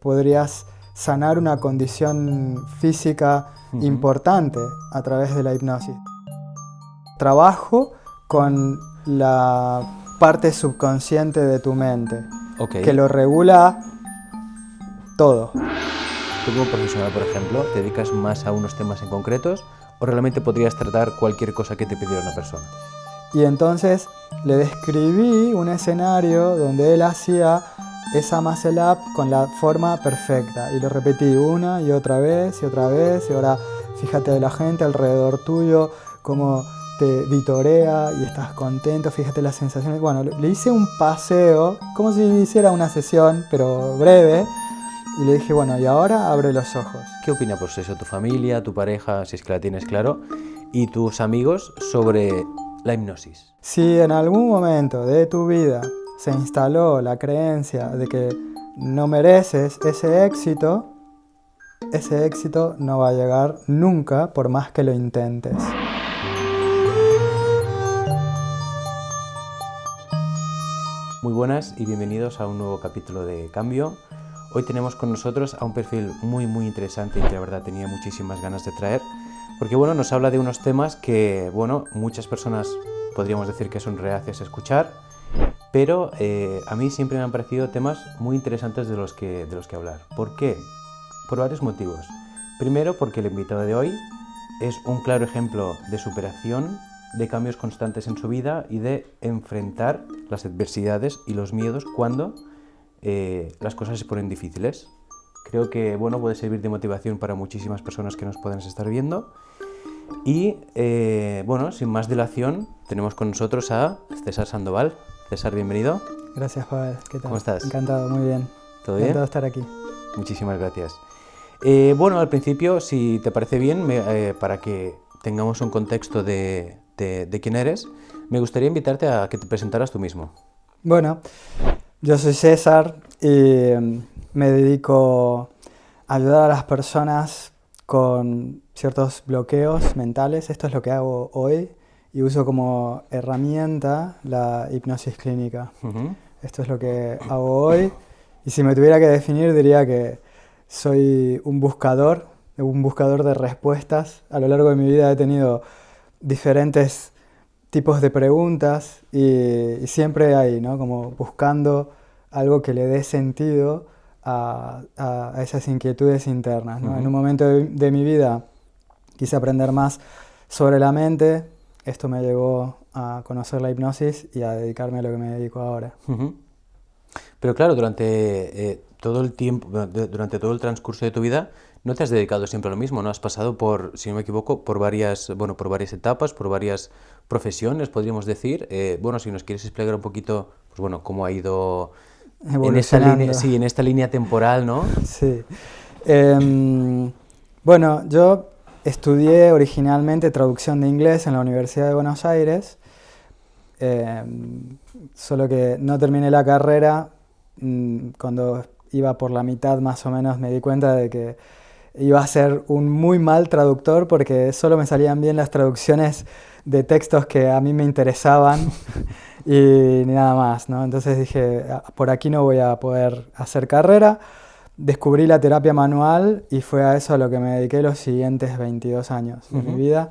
podrías sanar una condición física importante a través de la hipnosis. Trabajo con la parte subconsciente de tu mente, que lo regula todo. ¿Tú como profesional, por ejemplo, te dedicas más a unos temas en concretos o realmente podrías tratar cualquier cosa que te pidiera una persona? Y entonces le describí un escenario donde él hacía esa muscle up con la forma perfecta y lo repetí una y otra vez y otra vez, y ahora fíjate de la gente alrededor tuyo, cómo te vitorea y estás contento, fíjate las sensaciones. Bueno, le hice un paseo, como si hiciera una sesión, pero breve, y le dije, bueno, y ahora abre los ojos. ¿Qué opina pues eso tu familia, tu pareja, si es que la tienes claro, y tus amigos sobre la hipnosis? Si en algún momento de tu vida se instaló la creencia de que no mereces ese éxito no va a llegar nunca por más que lo intentes. Muy buenas y bienvenidos a un nuevo capítulo de Cambio. Hoy tenemos con nosotros a un perfil muy interesante y que la verdad tenía muchísimas ganas de traer, porque bueno, nos habla de unos temas que bueno, muchas personas podríamos decir que son reacias a escuchar, pero a mí siempre me han parecido temas muy interesantes de los que hablar. ¿Por qué? Por varios motivos. Primero, porque el invitado de hoy es un claro ejemplo de superación, de cambios constantes en su vida y de enfrentar las adversidades y los miedos cuando las cosas se ponen difíciles. Creo que bueno, puede servir de motivación para muchísimas personas que nos pueden estar viendo. Y bueno, sin más dilación, tenemos con nosotros a César Sandoval. César, bienvenido. Gracias, Pavel. ¿Qué tal? ¿Cómo estás? Encantado, muy bien. ¿Todo bien? Encantado de estar aquí. Muchísimas gracias. Bueno, al principio, si te parece bien, para que tengamos un contexto de quién eres, me gustaría invitarte a que te presentaras tú mismo. Bueno, yo soy César y me dedico a ayudar a las personas con ciertos bloqueos mentales. Esto es lo que hago hoy y uso como herramienta la hipnosis clínica. Esto es lo que hago hoy y si me tuviera que definir diría que soy un buscador de respuestas. A lo largo de mi vida he tenido diferentes tipos de preguntas y siempre ahí, ¿no? Como buscando algo que le dé sentido a esas inquietudes internas, ¿no? En un momento de mi vida quise aprender más sobre la mente. Esto me llevó a conocer la hipnosis y a dedicarme a lo que me dedico ahora. Pero claro, durante todo el tiempo, durante todo el transcurso de tu vida, no te has dedicado siempre a lo mismo, ¿no? Has pasado por, si no me equivoco, por varias etapas, por varias profesiones, podríamos decir. Bueno, si nos quieres explicar un poquito, pues bueno, cómo ha ido en esta línea temporal, ¿no? Sí. Bueno, yo estudié originalmente traducción de inglés en la Universidad de Buenos Aires, solo que no terminé la carrera. Cuando iba por la mitad más o menos me di cuenta de que iba a ser un muy mal traductor porque solo me salían bien las traducciones de textos que a mí me interesaban y ni nada más, ¿no? Entonces dije, por aquí no voy a poder hacer carrera. Descubrí la terapia manual y fue a eso a lo que me dediqué los siguientes 22 años de mi vida.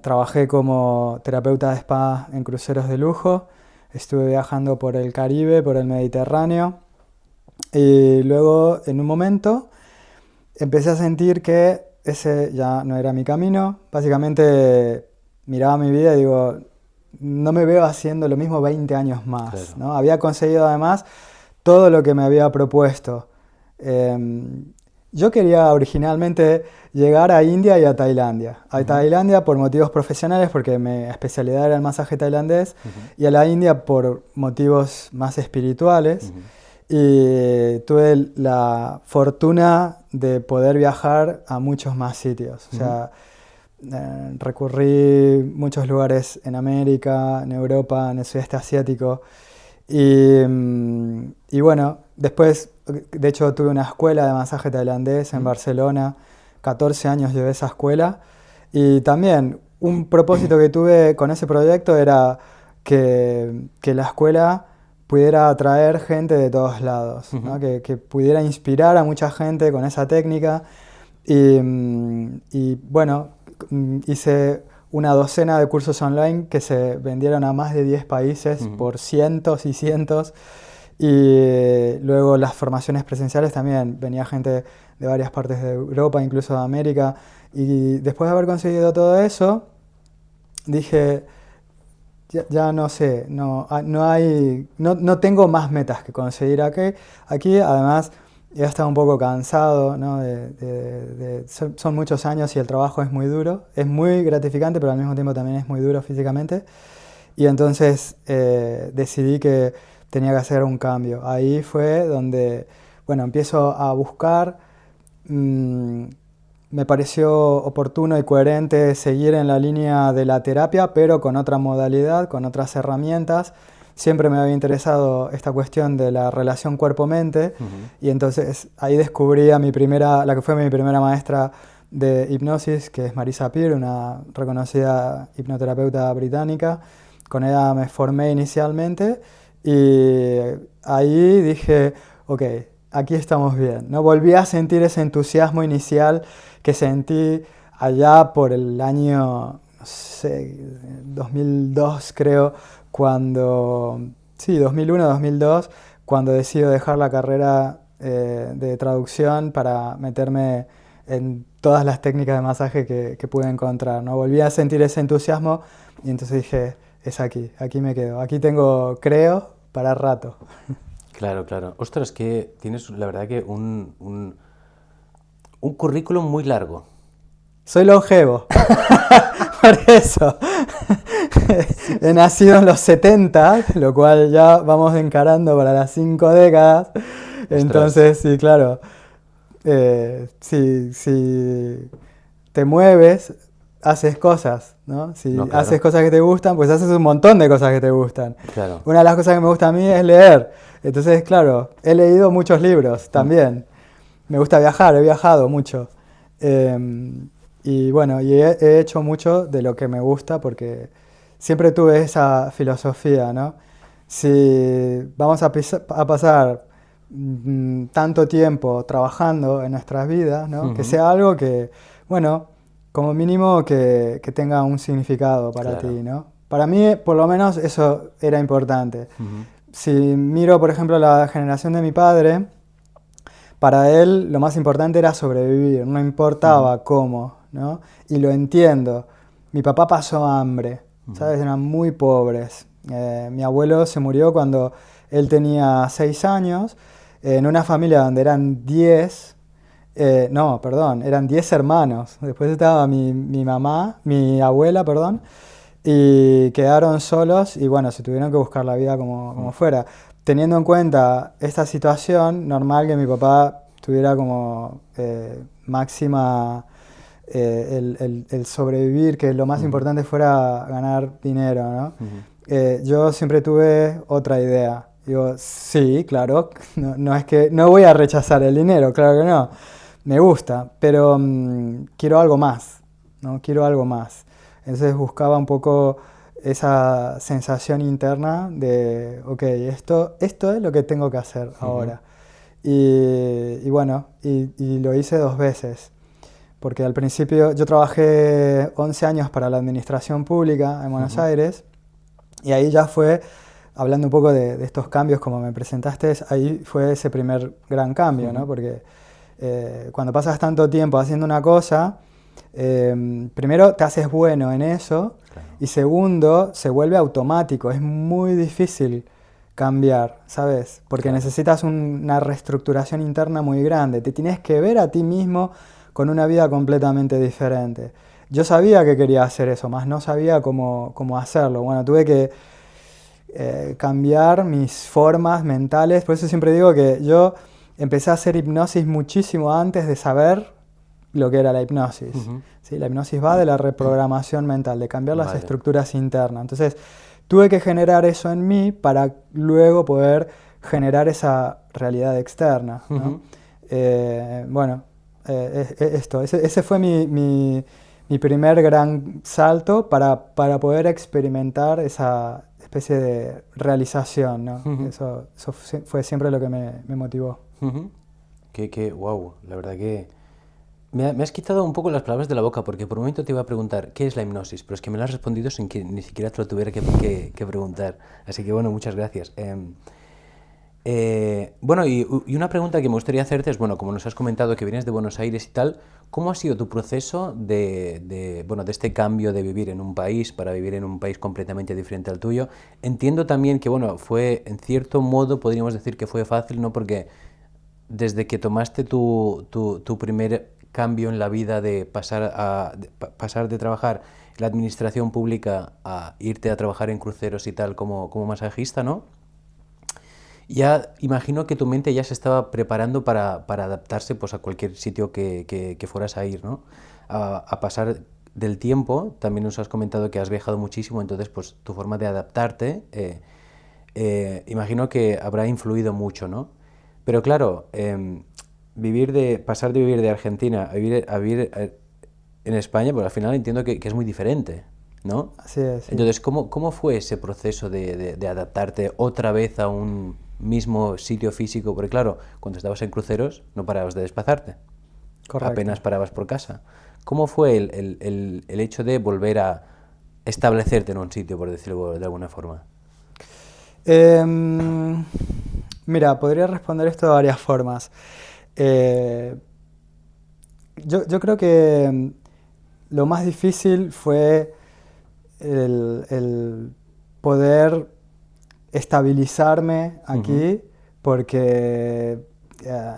Trabajé como terapeuta de spa en cruceros de lujo. Estuve viajando por el Caribe, por el Mediterráneo y luego en un momento empecé a sentir que ese ya no era mi camino. Básicamente miraba mi vida y digo, no me veo haciendo lo mismo 20 años más, Claro. ¿no? Había conseguido además todo lo que me había propuesto. Yo quería originalmente llegar a India y a Tailandia. A Tailandia por motivos profesionales, porque mi especialidad era el masaje tailandés, y a la India por motivos más espirituales. Y tuve la fortuna de poder viajar a muchos más sitios. O sea, recorrí muchos lugares en América, en Europa, en el sudeste asiático. Y bueno, después, de hecho, tuve una escuela de masaje tailandés en Barcelona. 14 años llevé esa escuela. Y también un propósito que tuve con ese proyecto era que la escuela pudiera atraer gente de todos lados, ¿no? Que pudiera inspirar a mucha gente con esa técnica. Y bueno, hice una docena de cursos online que se vendieron a más de 10 países por cientos y cientos. Y luego las formaciones presenciales también, venía gente de varias partes de Europa, incluso de América. Y después de haber conseguido todo eso, dije, ya no sé, no tengo más metas que conseguir aquí. Aquí además he estado un poco cansado, ¿no? Son muchos años y el trabajo es muy duro. Es muy gratificante, pero al mismo tiempo también es muy duro físicamente. Y entonces decidí que tenía que hacer un cambio. Ahí fue donde, bueno, empiezo a buscar. Me pareció oportuno y coherente seguir en la línea de la terapia, pero con otra modalidad, con otras herramientas. Siempre me había interesado esta cuestión de la relación cuerpo-mente, y entonces ahí descubrí a la que fue mi primera maestra de hipnosis, que es Marisa Peer, una reconocida hipnoterapeuta británica. Con ella me formé inicialmente y ahí dije, ok, aquí estamos bien, ¿no? Volví a sentir ese entusiasmo inicial que sentí allá por el año, no sé, 2002 creo, sí, 2001, 2002, cuando decido dejar la carrera de traducción para meterme en todas las técnicas de masaje que pude encontrar, ¿no? Volví a sentir ese entusiasmo y entonces dije, es aquí me quedo, aquí tengo, creo, para rato. Claro, claro. Ostras, que tienes la verdad que un currículum muy largo. Soy longevo, por eso. He nacido en los 70, lo cual ya vamos encarando para las 5 décadas. Ostras. Entonces, sí, claro, si te mueves, haces cosas, ¿no? Si No, claro. haces cosas que te gustan, pues haces un montón de cosas que te gustan. Claro. Una de las cosas que me gusta a mí es leer. Entonces, claro, he leído muchos libros también. Me gusta viajar, he viajado mucho. Y bueno, he hecho mucho de lo que me gusta porque siempre tuve esa filosofía, ¿no? Si vamos a pasar tanto tiempo trabajando en nuestras vidas, ¿no? Que sea algo que, bueno, como mínimo que tenga un significado para Claro. ti, ¿no? Para mí, por lo menos, eso era importante. Si miro, por ejemplo, la generación de mi padre, para él lo más importante era sobrevivir, no importaba cómo, ¿no? Y lo entiendo. Mi papá pasó hambre, ¿sabes? Eran muy pobres. Mi abuelo se murió cuando él tenía 6 años, en una familia donde eran 10, eran 10 hermanos. Después estaba mi abuela, perdón, y quedaron solos y bueno, se tuvieron que buscar la vida como fuera. Teniendo en cuenta esta situación, normal que mi papá tuviera como máxima el sobrevivir, que lo más importante fuera ganar dinero, ¿no? Yo siempre tuve otra idea. Digo, sí, claro, no es que no voy a rechazar el dinero, claro que no. Me gusta, pero quiero algo más, ¿no? Quiero algo más. Entonces buscaba un poco esa sensación interna de, ok, esto es lo que tengo que hacer ahora. Y bueno, y lo hice 2 veces. Porque al principio yo trabajé 11 años para la administración pública en Buenos Aires, y ahí ya fue, hablando un poco de estos cambios como me presentaste, ahí fue ese primer gran cambio, ¿no? Porque cuando pasas tanto tiempo haciendo una cosa, primero te haces bueno en eso, Claro. y segundo, se vuelve automático, es muy difícil cambiar, ¿sabes? Porque Claro. necesitas una reestructuración interna muy grande, te tienes que ver a ti mismo con una vida completamente diferente. Yo sabía que quería hacer eso, más no sabía cómo hacerlo. Bueno, tuve que cambiar mis formas mentales, por eso siempre digo que yo empecé a hacer hipnosis muchísimo antes de saber lo que era la hipnosis. ¿Sí? La hipnosis va de la reprogramación mental, de cambiar las Vale. estructuras internas. Entonces, tuve que generar eso en mí para luego poder generar esa realidad externa, ¿no? Ese fue mi primer gran salto para poder experimentar esa especie de realización, ¿no? Eso fue siempre lo que me motivó. Wow, la verdad que me has quitado un poco las palabras de la boca, porque por un momento te iba a preguntar qué es la hipnosis, pero es que me lo has respondido sin que ni siquiera te lo tuviera que preguntar. Así que bueno, muchas gracias. Bueno, y una pregunta que me gustaría hacerte es, bueno, como nos has comentado que vienes de Buenos Aires y tal, ¿cómo ha sido tu proceso bueno, de este cambio de vivir en un país para vivir en un país completamente diferente al tuyo? Entiendo también que, bueno, fue, en cierto modo, podríamos decir que fue fácil, ¿no? Porque desde que tomaste tu primer cambio en la vida de pasar de trabajar en la administración pública a irte a trabajar en cruceros y tal como masajista, ¿no? Ya imagino que tu mente ya se estaba preparando para adaptarse pues, a cualquier sitio que fueras a ir, ¿no? A pasar del tiempo, también nos has comentado que has viajado muchísimo, entonces pues tu forma de adaptarte, imagino que habrá influido mucho, ¿no? Pero claro, pasar de vivir de Argentina a vivir en España, pues al final entiendo que es muy diferente, ¿no? Así es, sí. Entonces, ¿cómo fue ese proceso de adaptarte otra vez a un mismo sitio físico? Porque claro, cuando estabas en cruceros no parabas de desplazarte, Correcto. apenas parabas por casa. ¿Cómo fue el hecho de volver a establecerte en un sitio, por decirlo de alguna forma? Mira, podría responder esto de varias formas. Eh, yo creo que lo más difícil fue el poder estabilizarme aquí, porque,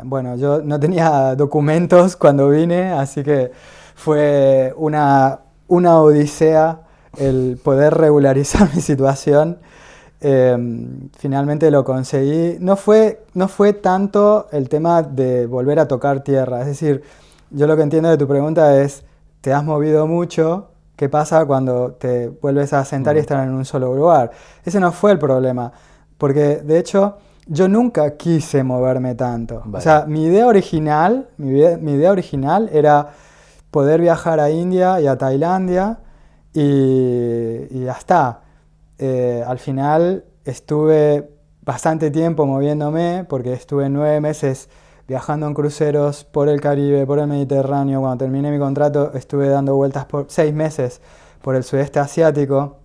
bueno, yo no tenía documentos cuando vine, así que fue una odisea el poder regularizar mi situación. Finalmente lo conseguí. No fue tanto el tema de volver a tocar tierra, es decir, yo lo que entiendo de tu pregunta es, te has movido mucho, ¿qué pasa cuando te vuelves a sentar y estar en un solo lugar? Ese no fue el problema, porque de hecho yo nunca quise moverme tanto. Vale. O sea, mi idea original era poder viajar a India y a Tailandia y ya está. Al final estuve bastante tiempo moviéndome porque estuve 9 meses viajando en cruceros por el Caribe, por el Mediterráneo. Cuando terminé mi contrato estuve dando vueltas por 6 meses por el sudeste asiático.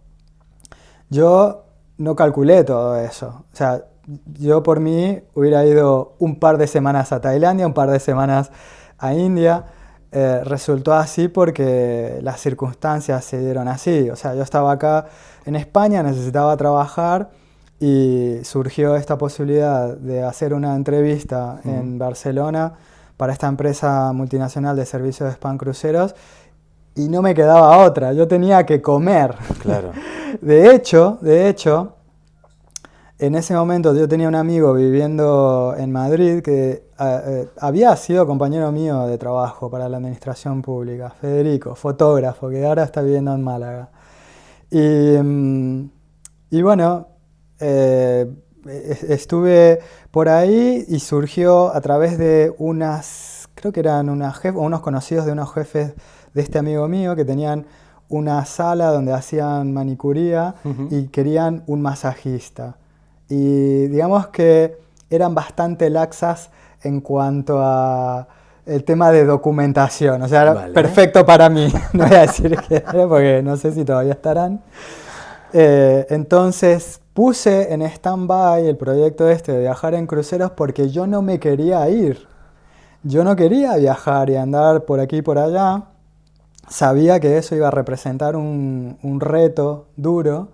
Yo no calculé todo eso. O sea, yo por mí hubiera ido un par de semanas a Tailandia, un par de semanas a India. Resultó así porque las circunstancias se dieron así. O sea, yo estaba acá en España, necesitaba trabajar y surgió esta posibilidad de hacer una entrevista en Barcelona para esta empresa multinacional de servicios de spam cruceros y no me quedaba otra, yo tenía que comer. Claro. De hecho, en ese momento yo tenía un amigo viviendo en Madrid que había sido compañero mío de trabajo para la administración pública, Federico, fotógrafo, que ahora está viviendo en Málaga. Y bueno, estuve por ahí y surgió a través de creo que eran unos conocidos de unos jefes de este amigo mío que tenían una sala donde hacían manicuría y querían un masajista. Y digamos que eran bastante laxas en cuanto a el tema de documentación. O sea, era perfecto para mí. No voy a decir que era porque no sé si todavía estarán. Entonces puse en stand-by el proyecto de viajar en cruceros porque yo no me quería ir. Yo no quería viajar y andar por aquí y por allá. Sabía que eso iba a representar un reto duro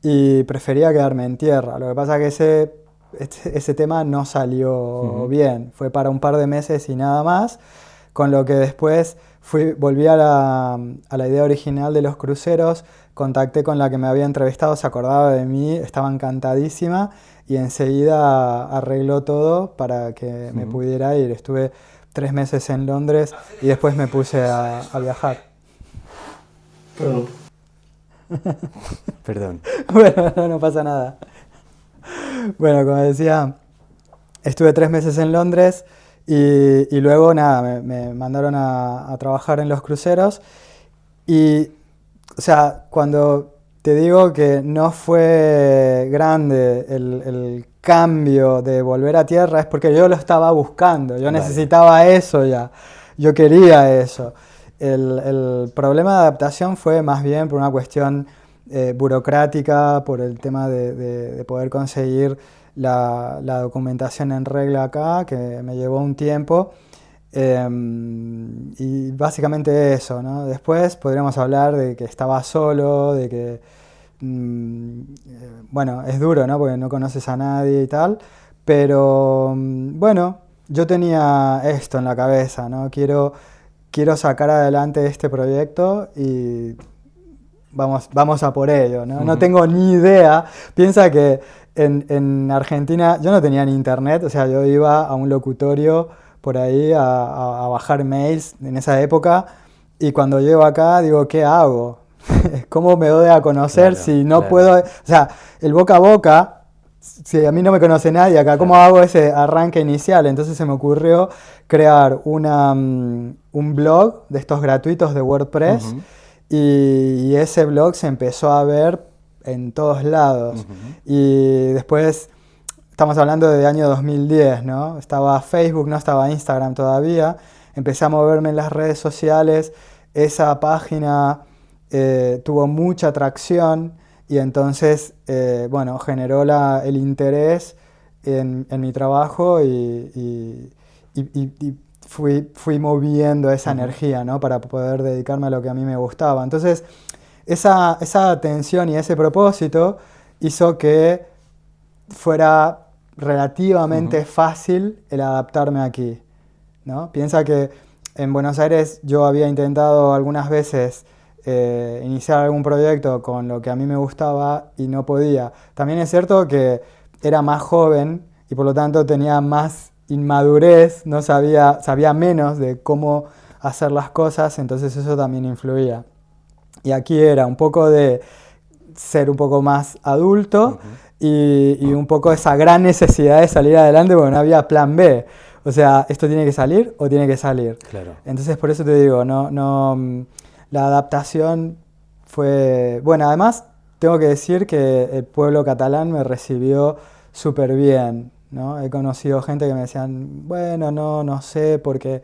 y prefería quedarme en tierra. Lo que pasa es que ese tema no salió bien. Fue para un par de meses y nada más, con lo que después volví a la idea original de los cruceros, contacté con la que me había entrevistado, se acordaba de mí, estaba encantadísima y enseguida arregló todo para que me pudiera ir. Estuve 3 meses en Londres y después me puse a viajar. Perdón. Bueno, no pasa nada. Bueno, como decía, estuve 3 meses en Londres y luego nada, me mandaron a trabajar en los cruceros y, o sea, cuando te digo que no fue grande el cambio de volver a tierra, es porque yo lo estaba buscando, yo necesitaba eso ya, yo quería eso. El problema de adaptación fue más bien por una cuestión burocrática, por el tema de poder conseguir la documentación en regla acá, que me llevó un tiempo. Y básicamente eso, ¿no? Después podríamos hablar de que estaba solo, de que, bueno, es duro, ¿no? Porque no conoces a nadie y tal, pero bueno, yo tenía esto en la cabeza, ¿no? Quiero sacar adelante este proyecto y vamos a por ello, ¿no? No tengo ni idea. Piensa que en Argentina yo no tenía ni internet, o sea, yo iba a un locutorio por ahí a bajar mails en esa época y cuando llego acá digo, ¿qué hago? ¿Cómo me doy a conocer si no puedo? O sea, el boca a boca, si a mí no me conoce nadie acá, ¿cómo hago ese arranque inicial? Entonces se me ocurrió crear un blog de estos gratuitos de WordPress y ese blog se empezó a ver en todos lados. Y después, estamos hablando de año 2010, ¿no? Estaba Facebook, no estaba Instagram todavía. Empecé a moverme en las redes sociales. Esa página tuvo mucha atracción y entonces, bueno, generó el interés en mi trabajo y fui moviendo esa energía, ¿no? Para poder dedicarme a lo que a mí me gustaba. Entonces, esa atención y ese propósito hizo que fuera relativamente fácil el adaptarme aquí, ¿no? Piensa que en Buenos Aires yo había intentado algunas veces iniciar algún proyecto con lo que a mí me gustaba y no podía. También es cierto que era más joven y por lo tanto tenía más inmadurez, no sabía menos de cómo hacer las cosas, entonces eso también influía. Y aquí era un poco de ser un poco más adulto y un poco esa gran necesidad de salir adelante porque no había plan B. O sea, esto tiene que salir o tiene que salir. Claro. Entonces por eso te digo, la adaptación fue... Bueno, además tengo que decir que el pueblo catalán me recibió súper bien, ¿no? He conocido gente que me decían, bueno, no sé, porque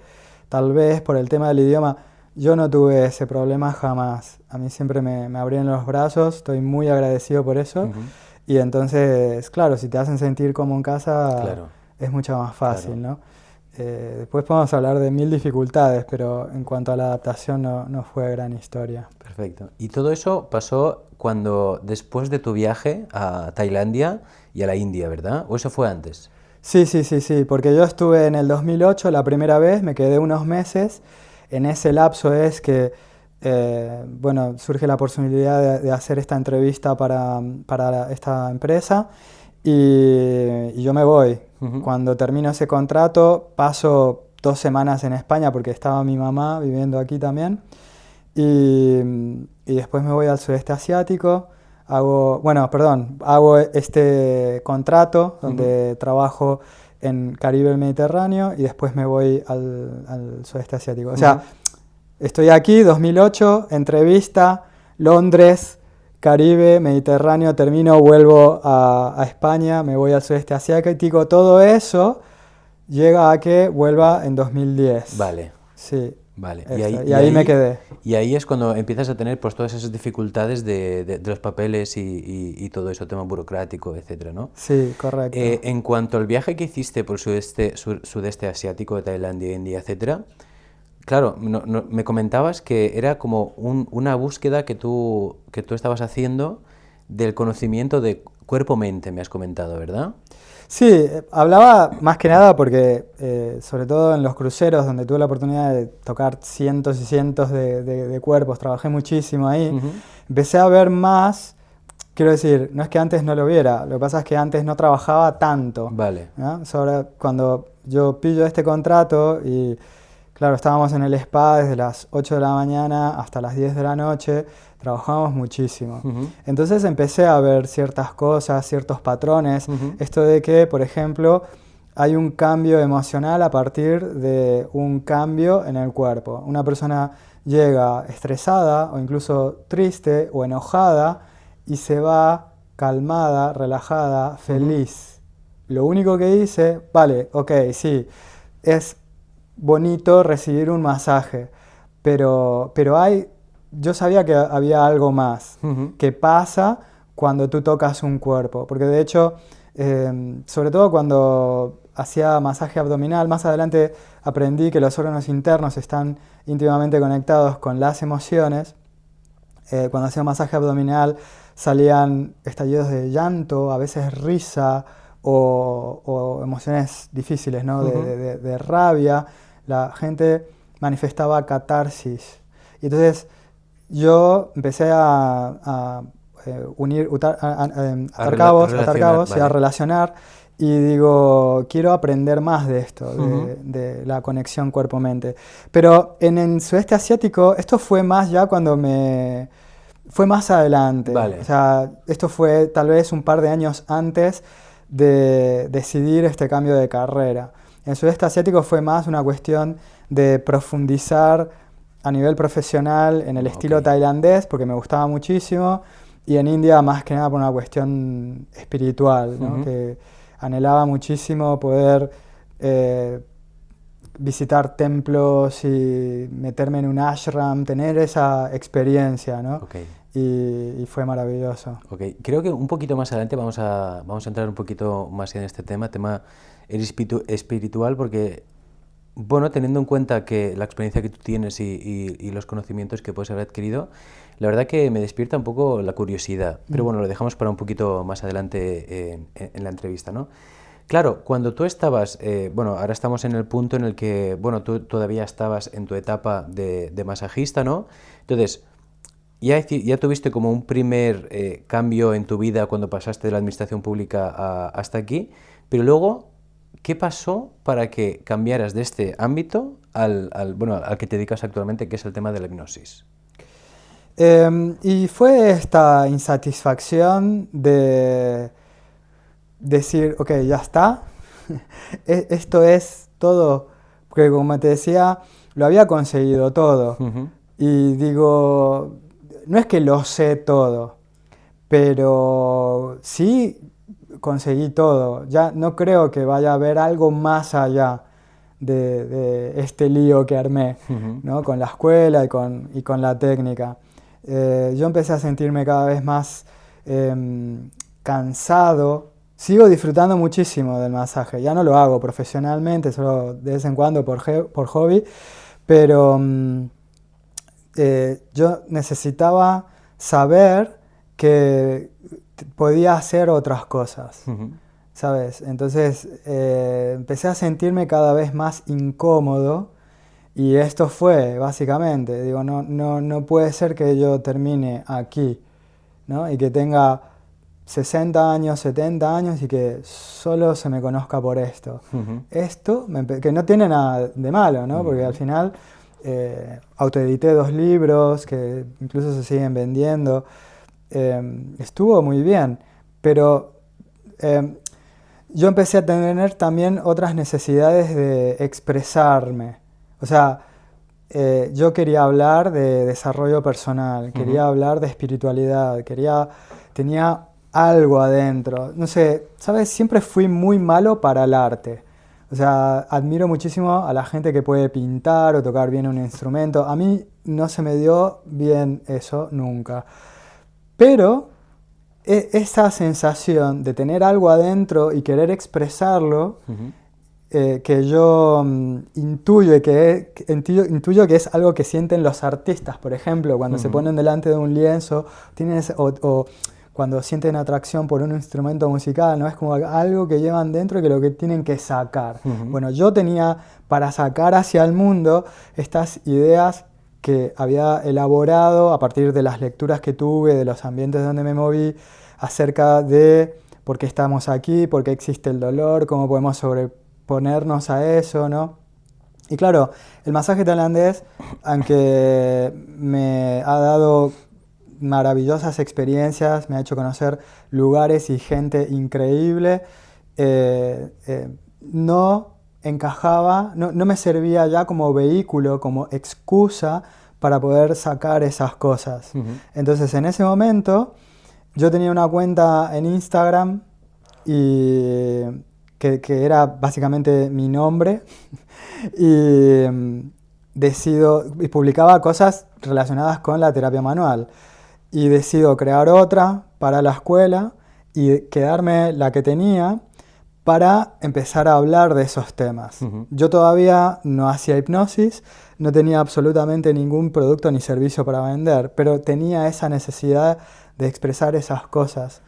tal vez por el tema del idioma. Yo no tuve ese problema jamás. A mí siempre me abrieron los brazos, estoy muy agradecido por eso. Y entonces, claro, si te hacen sentir como en casa, es mucho más fácil, ¿no? Después podemos hablar de 1000 dificultades, pero en cuanto a la adaptación no fue gran historia. Perfecto. Y todo eso pasó después de tu viaje a Tailandia y a la India, ¿verdad? ¿O eso fue antes? Sí, porque yo estuve en el 2008 la primera vez, me quedé unos meses. En ese lapso es que, bueno, surge la posibilidad de hacer esta entrevista para esta empresa y yo me voy. Cuando termino ese contrato paso 2 semanas en España porque estaba mi mamá viviendo aquí también y después me voy al sudeste asiático. Hago este contrato donde trabajo en Caribe y el Mediterráneo y después me voy al sudeste asiático. O sea, estoy aquí, 2008, entrevista, Londres, Caribe, Mediterráneo, termino, vuelvo a España, me voy al sudeste asiático, todo eso llega a que vuelva en 2010. Vale. Sí. Vale. Y ahí me quedé. Y ahí es cuando empiezas a tener pues todas esas dificultades de los papeles y todo eso, tema burocrático, etcétera, ¿no? Sí, correcto. En cuanto al viaje que hiciste por sudeste asiático, de Tailandia, India, etcétera, claro, me comentabas que era como una búsqueda que tú estabas haciendo del conocimiento de cuerpo-mente, me has comentado, ¿verdad? Sí, hablaba más que nada porque, sobre todo en los cruceros, donde tuve la oportunidad de tocar cientos y cientos de cuerpos, trabajé muchísimo ahí, empecé a ver más, quiero decir, no es que antes no lo viera, lo que pasa es que antes no trabajaba tanto. Vale. ¿No? Cuando yo pillo este contrato y, claro, estábamos en el spa desde las 8 de la mañana hasta las 10 de la noche, trabajamos muchísimo. Entonces empecé a ver ciertas cosas, ciertos patrones. Esto de que, por ejemplo, hay un cambio emocional a partir de un cambio en el cuerpo. Una persona llega estresada o incluso triste o enojada y se va calmada, relajada, feliz. Lo único que hice, vale, ok, sí, es bonito recibir un masaje, pero yo sabía que había algo más que pasa cuando tú tocas un cuerpo, porque de hecho, sobre todo cuando hacía masaje abdominal, más adelante aprendí que los órganos internos están íntimamente conectados con las emociones. Cuando hacía masaje abdominal salían estallidos de llanto, a veces risa o emociones difíciles, ¿no? De rabia. La gente manifestaba catarsis. Y entonces yo empecé a atar cabos y a relacionar. Y digo, quiero aprender más de esto, de la conexión cuerpo-mente. Pero en el sudeste asiático, esto fue más ya cuando fue más adelante. Vale. O sea, esto fue tal vez un par de años antes de decidir este cambio de carrera. En el sudeste asiático fue más una cuestión de profundizar a nivel profesional en el estilo tailandés, porque me gustaba muchísimo, y en India más que nada por una cuestión espiritual, ¿no? Que anhelaba muchísimo poder visitar templos y meterme en un ashram, tener esa experiencia, ¿no? Y fue maravilloso. Creo que un poquito más adelante vamos a entrar un poquito más en este tema espiritual, porque, bueno, teniendo en cuenta que la experiencia que tú tienes y los conocimientos que puedes haber adquirido, la verdad que me despierta un poco la curiosidad. Pero bueno, lo dejamos para un poquito más adelante en la entrevista, ¿no? Claro, cuando tú estabas, bueno, ahora estamos en el punto en el que, bueno, tú todavía estabas en tu etapa de masajista, ¿no? Entonces, ya tuviste como un primer cambio en tu vida cuando pasaste de la administración pública hasta aquí, pero luego, ¿qué pasó para que cambiaras de este ámbito al que te dedicas actualmente, que es el tema de la hipnosis? Y fue esta insatisfacción de decir, ok, ya está, esto es todo, porque como te decía, lo había conseguido todo. Y digo, no es que lo sé todo, pero sí conseguí todo. Ya no creo que vaya a haber algo más allá de este lío que armé, ¿no? Con la escuela y con la técnica. Yo empecé a sentirme cada vez más cansado. Sigo disfrutando muchísimo del masaje. Ya no lo hago profesionalmente, solo de vez en cuando por hobby, pero yo necesitaba saber que podía hacer otras cosas, ¿sabes? Entonces empecé a sentirme cada vez más incómodo y esto fue, básicamente, digo, no puede ser que yo termine aquí, ¿no? Y que tenga 60 años, 70 años y que solo se me conozca por esto. Esto, que no tiene nada de malo, ¿no? Porque al final autoedité 2 libros que incluso se siguen vendiendo. Estuvo muy bien, pero yo empecé a tener también otras necesidades de expresarme. O sea, yo quería hablar de desarrollo personal, quería hablar de espiritualidad, tenía algo adentro. No sé, ¿sabes? Siempre fui muy malo para el arte. O sea, admiro muchísimo a la gente que puede pintar o tocar bien un instrumento. A mí no se me dio bien eso nunca. Pero esa sensación de tener algo adentro y querer expresarlo, que yo intuyo que es algo que sienten los artistas, por ejemplo, cuando se ponen delante de un lienzo, o cuando sienten atracción por un instrumento musical, ¿no? Es como algo que llevan dentro y que lo que tienen que sacar. Bueno, yo tenía para sacar hacia el mundo estas ideas que había elaborado a partir de las lecturas que tuve, de los ambientes donde me moví, acerca de por qué estamos aquí, por qué existe el dolor, cómo podemos sobreponernos a eso, ¿no? Y claro, el masaje tailandés, aunque me ha dado maravillosas experiencias, me ha hecho conocer lugares y gente increíble, no encajaba, no me servía ya como vehículo, como excusa para poder sacar esas cosas. Entonces en ese momento yo tenía una cuenta en Instagram y que era básicamente mi nombre y y publicaba cosas relacionadas con la terapia manual. Y decido crear otra para la escuela y quedarme la que tenía para empezar a hablar de esos temas. Ujú. Yo todavía no hacía hipnosis, no tenía absolutamente ningún producto ni servicio para vender, pero tenía esa necesidad de expresar esas cosas.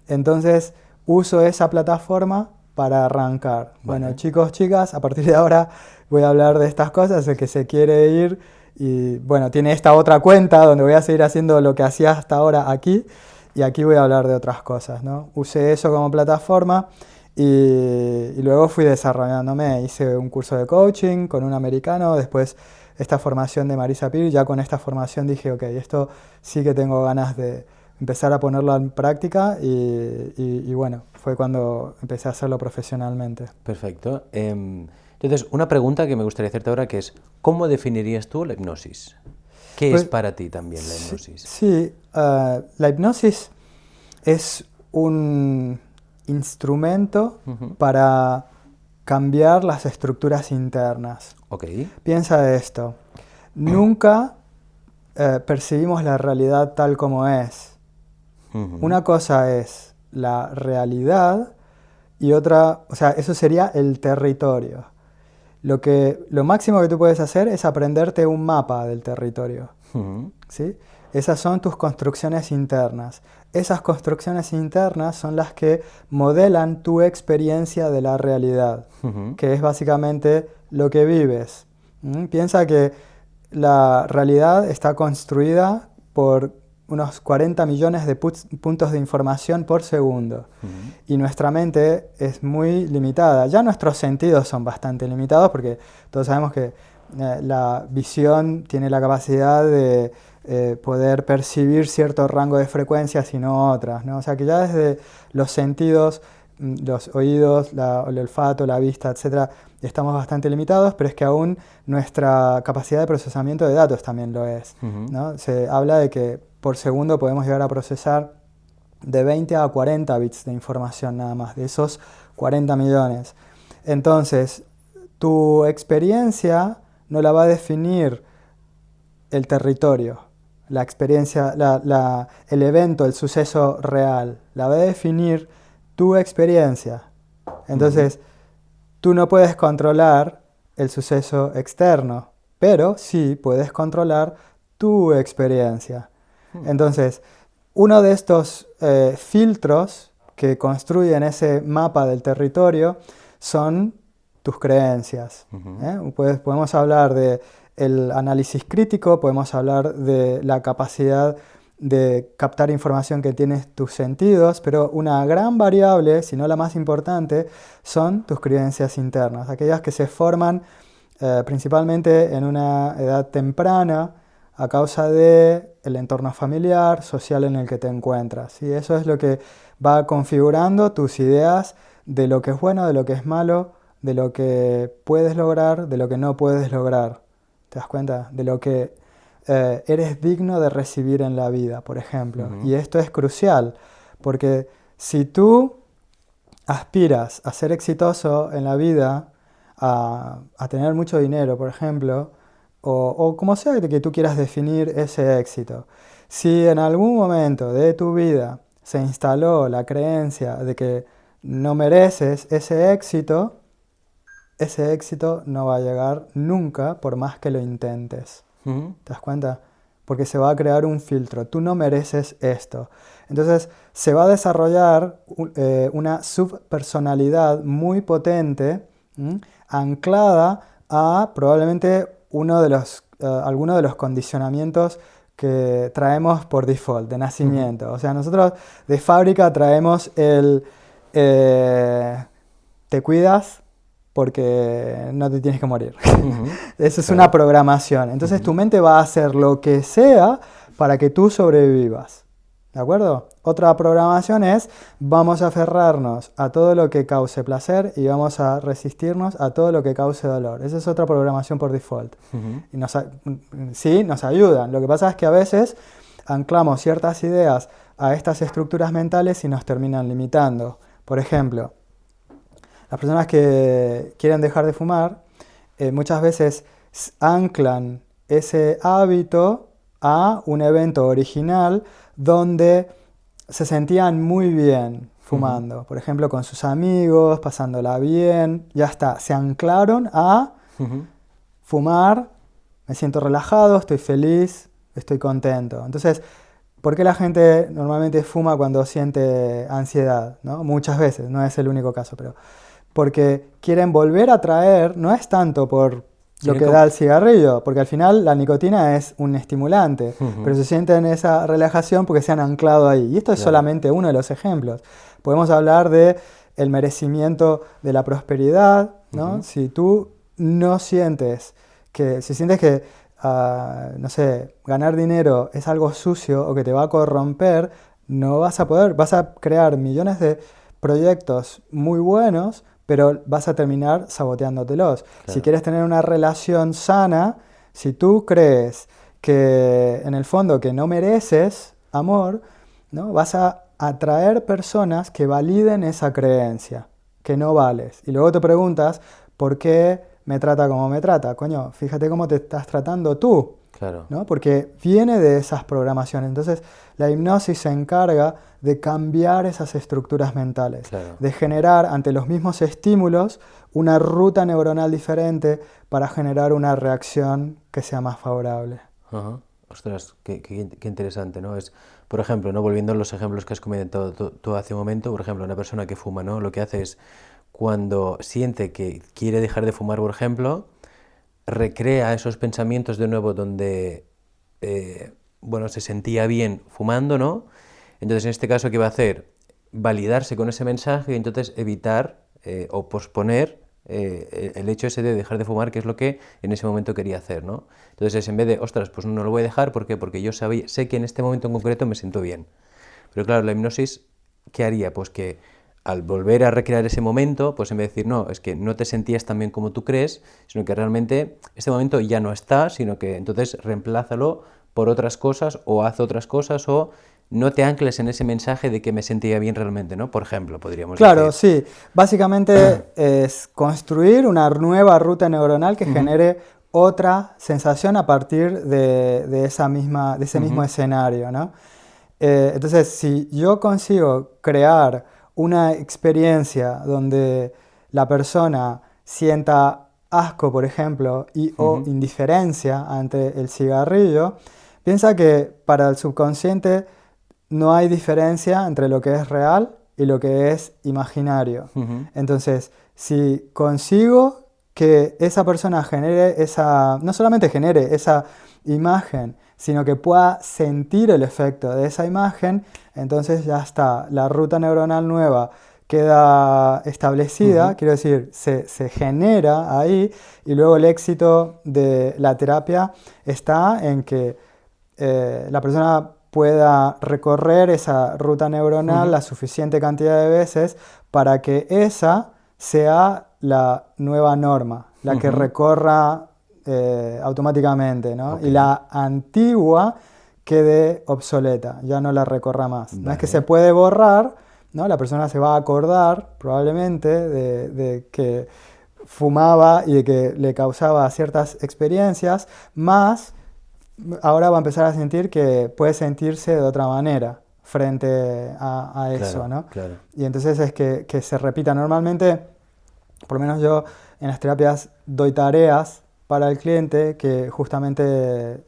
Entonces uso esa plataforma para arrancar. Bueno, Vale. chicos, chicas, a partir de ahora voy a hablar de estas cosas, el que se quiere ir y bueno, tiene esta otra cuenta donde voy a seguir haciendo lo que hacía hasta ahora aquí y aquí voy a hablar de otras cosas, ¿no? Usé eso como plataforma y luego fui desarrollándome, hice un curso de coaching con un americano, después esta formación de Marisa Peer, ya con esta formación dije, ok, esto sí que tengo ganas de empezar a ponerlo en práctica y bueno, fue cuando empecé a hacerlo profesionalmente. Perfecto. Entonces, una pregunta que me gustaría hacerte ahora que es, ¿cómo definirías tú la hipnosis? ¿Qué es Pues, para ti también la sí, hipnosis? sí, la hipnosis es un instrumento Ujú. para cambiar las estructuras internas. Ok. Piensa esto, nunca percibimos la realidad tal como es. Ujú. Una cosa es la realidad y otra, o sea, eso sería el territorio. Lo máximo que tú puedes hacer es aprenderte un mapa del territorio, Ujú. ¿sí? Esas son tus construcciones internas. Esas construcciones internas son las que modelan tu experiencia de la realidad, Ujú. que es básicamente lo que vives. Piensa que la realidad está construida por unos 40 millones de puntos de información por segundo. Ujú. Y nuestra mente es muy limitada. Ya nuestros sentidos son bastante limitados porque todos sabemos que la visión tiene la capacidad de poder percibir cierto rango de frecuencias y no otras, ¿no? O sea que ya desde los sentidos, los oídos, el olfato, la vista, etcétera, estamos bastante limitados, pero es que aún nuestra capacidad de procesamiento de datos también lo es, Ujú. ¿no? Se habla de que por segundo podemos llegar a procesar de 20 a 40 bits de información nada más, de esos 40 millones. Entonces, tu experiencia no la va a definir el territorio, la experiencia, el evento, el suceso real, la va a definir tu experiencia. Ujú. Entonces, tú no puedes controlar el suceso externo, pero sí puedes controlar tu experiencia. Hmm. Entonces, uno de estos filtros que construyen ese mapa del territorio son tus creencias. Ujú. Podemos hablar de el análisis crítico, podemos hablar de la capacidad de captar información que tienes tus sentidos, pero una gran variable, si no la más importante, son tus creencias internas, aquellas que se forman principalmente en una edad temprana a causa de el entorno familiar, social en el que te encuentras. Y eso es lo que va configurando tus ideas de lo que es bueno, de lo que es malo, de lo que puedes lograr, de lo que no puedes lograr. ¿Te das cuenta? De lo que eres digno de recibir en la vida, por ejemplo. Ujú. Y esto es crucial, porque si tú aspiras a ser exitoso en la vida, a tener mucho dinero, por ejemplo, o como sea que tú quieras definir ese éxito, si en algún momento de tu vida se instaló la creencia de que no mereces ese éxito no va a llegar nunca por más que lo intentes. Ujú. ¿Te das cuenta? Porque se va a crear un filtro. Tú no mereces esto. Entonces se va a desarrollar una subpersonalidad muy potente, anclada a probablemente alguno de los condicionamientos que traemos por default, de Ujú. nacimiento. O sea, nosotros de fábrica traemos eh, te cuidas porque no te tienes que morir. Ujú. Eso es una Claro. programación. Entonces tu Ujú. mente va a hacer lo que sea para que tú sobrevivas. ¿De acuerdo? Otra programación es vamos a aferrarnos a todo lo que cause placer y vamos a resistirnos a todo lo que cause dolor. Esa es otra programación por default. Ujú. Y sí, nos ayudan. Lo que pasa es que a veces anclamos ciertas ideas a estas estructuras mentales y nos terminan limitando. Por ejemplo, las personas que quieren dejar de fumar muchas veces anclan ese hábito a un evento original donde se sentían muy bien fumando. Por ejemplo, con sus amigos, pasándola bien, ya está. Se anclaron a fumar, me siento relajado, estoy feliz, estoy contento. Entonces, ¿por qué la gente normalmente fuma cuando siente ansiedad? ¿No? Muchas veces, no es el único caso, pero porque quieren volver a traer, no es tanto por lo que da el cigarrillo, porque al final la nicotina es un estimulante, pero se sienten esa relajación porque se han anclado ahí. Y esto es solamente uno de los ejemplos. Podemos hablar de el merecimiento de la prosperidad, ¿no? Si tú no sientes si sientes que, no sé, ganar dinero es algo sucio o que te va a corromper, no vas a poder, vas a crear millones de proyectos muy buenos, pero vas a terminar saboteándotelos. Claro. Si quieres tener una relación sana, si tú crees que en el fondo que no mereces amor, ¿no? Vas a atraer personas que validen esa creencia, que no vales. Y luego te preguntas, ¿por qué me trata como me trata? Coño, fíjate cómo te estás tratando tú. Claro. ¿No? Porque viene de esas programaciones. Entonces, la hipnosis se encarga de cambiar esas estructuras mentales, claro, de generar ante los mismos estímulos una ruta neuronal diferente para generar una reacción que sea más favorable. Uh-huh. Ostras, qué interesante, ¿no? Es, por ejemplo, ¿no? Volviendo a los ejemplos que has comentado tú hace un momento, por ejemplo, una persona que fuma, ¿no? Lo que hace es, cuando siente que quiere dejar de fumar, por ejemplo, recrea esos pensamientos de nuevo donde, se sentía bien fumando, ¿no? Entonces, en este caso, ¿qué va a hacer? Validarse con ese mensaje y entonces evitar o posponer el hecho ese de dejar de fumar, que es lo que en ese momento quería hacer, ¿no? Entonces, en vez de, ostras, pues no lo voy a dejar, ¿por qué? Porque yo sé que en este momento en concreto me siento bien. Pero claro, la hipnosis, ¿qué haría? Pues que al volver a recrear ese momento, pues en vez de decir, no, es que no te sentías tan bien como tú crees, sino que realmente este momento ya no está, sino que entonces reemplázalo por otras cosas o haz otras cosas o no te ancles en ese mensaje de que me sentía bien realmente, ¿no? Por ejemplo, podríamos decir. Claro, sí. Básicamente es construir una nueva ruta neuronal que genere otra sensación a partir de ese mismo escenario, ¿no? Entonces, si yo consigo crear una experiencia donde la persona sienta asco, por ejemplo, o indiferencia ante el cigarrillo, piensa que para el subconsciente no hay diferencia entre lo que es real y lo que es imaginario. Entonces, si consigo que esa persona no solamente genere esa imagen, sino que pueda sentir el efecto de esa imagen, entonces ya está, la ruta neuronal nueva queda establecida, quiero decir, se genera ahí, y luego el éxito de la terapia está en que la persona pueda recorrer esa ruta neuronal la suficiente cantidad de veces para que esa sea la nueva norma, la que recorra automáticamente, ¿no? Okay. Y la antigua quede obsoleta, ya no la recorra más. Vale. No es que se puede borrar, ¿no? La persona se va a acordar probablemente de que fumaba y de que le causaba ciertas experiencias, más ahora va a empezar a sentir que puede sentirse de otra manera frente a eso, ¿no? Claro. Y entonces es que se repita. Normalmente, por lo menos yo en las terapias doy tareas para el cliente que justamente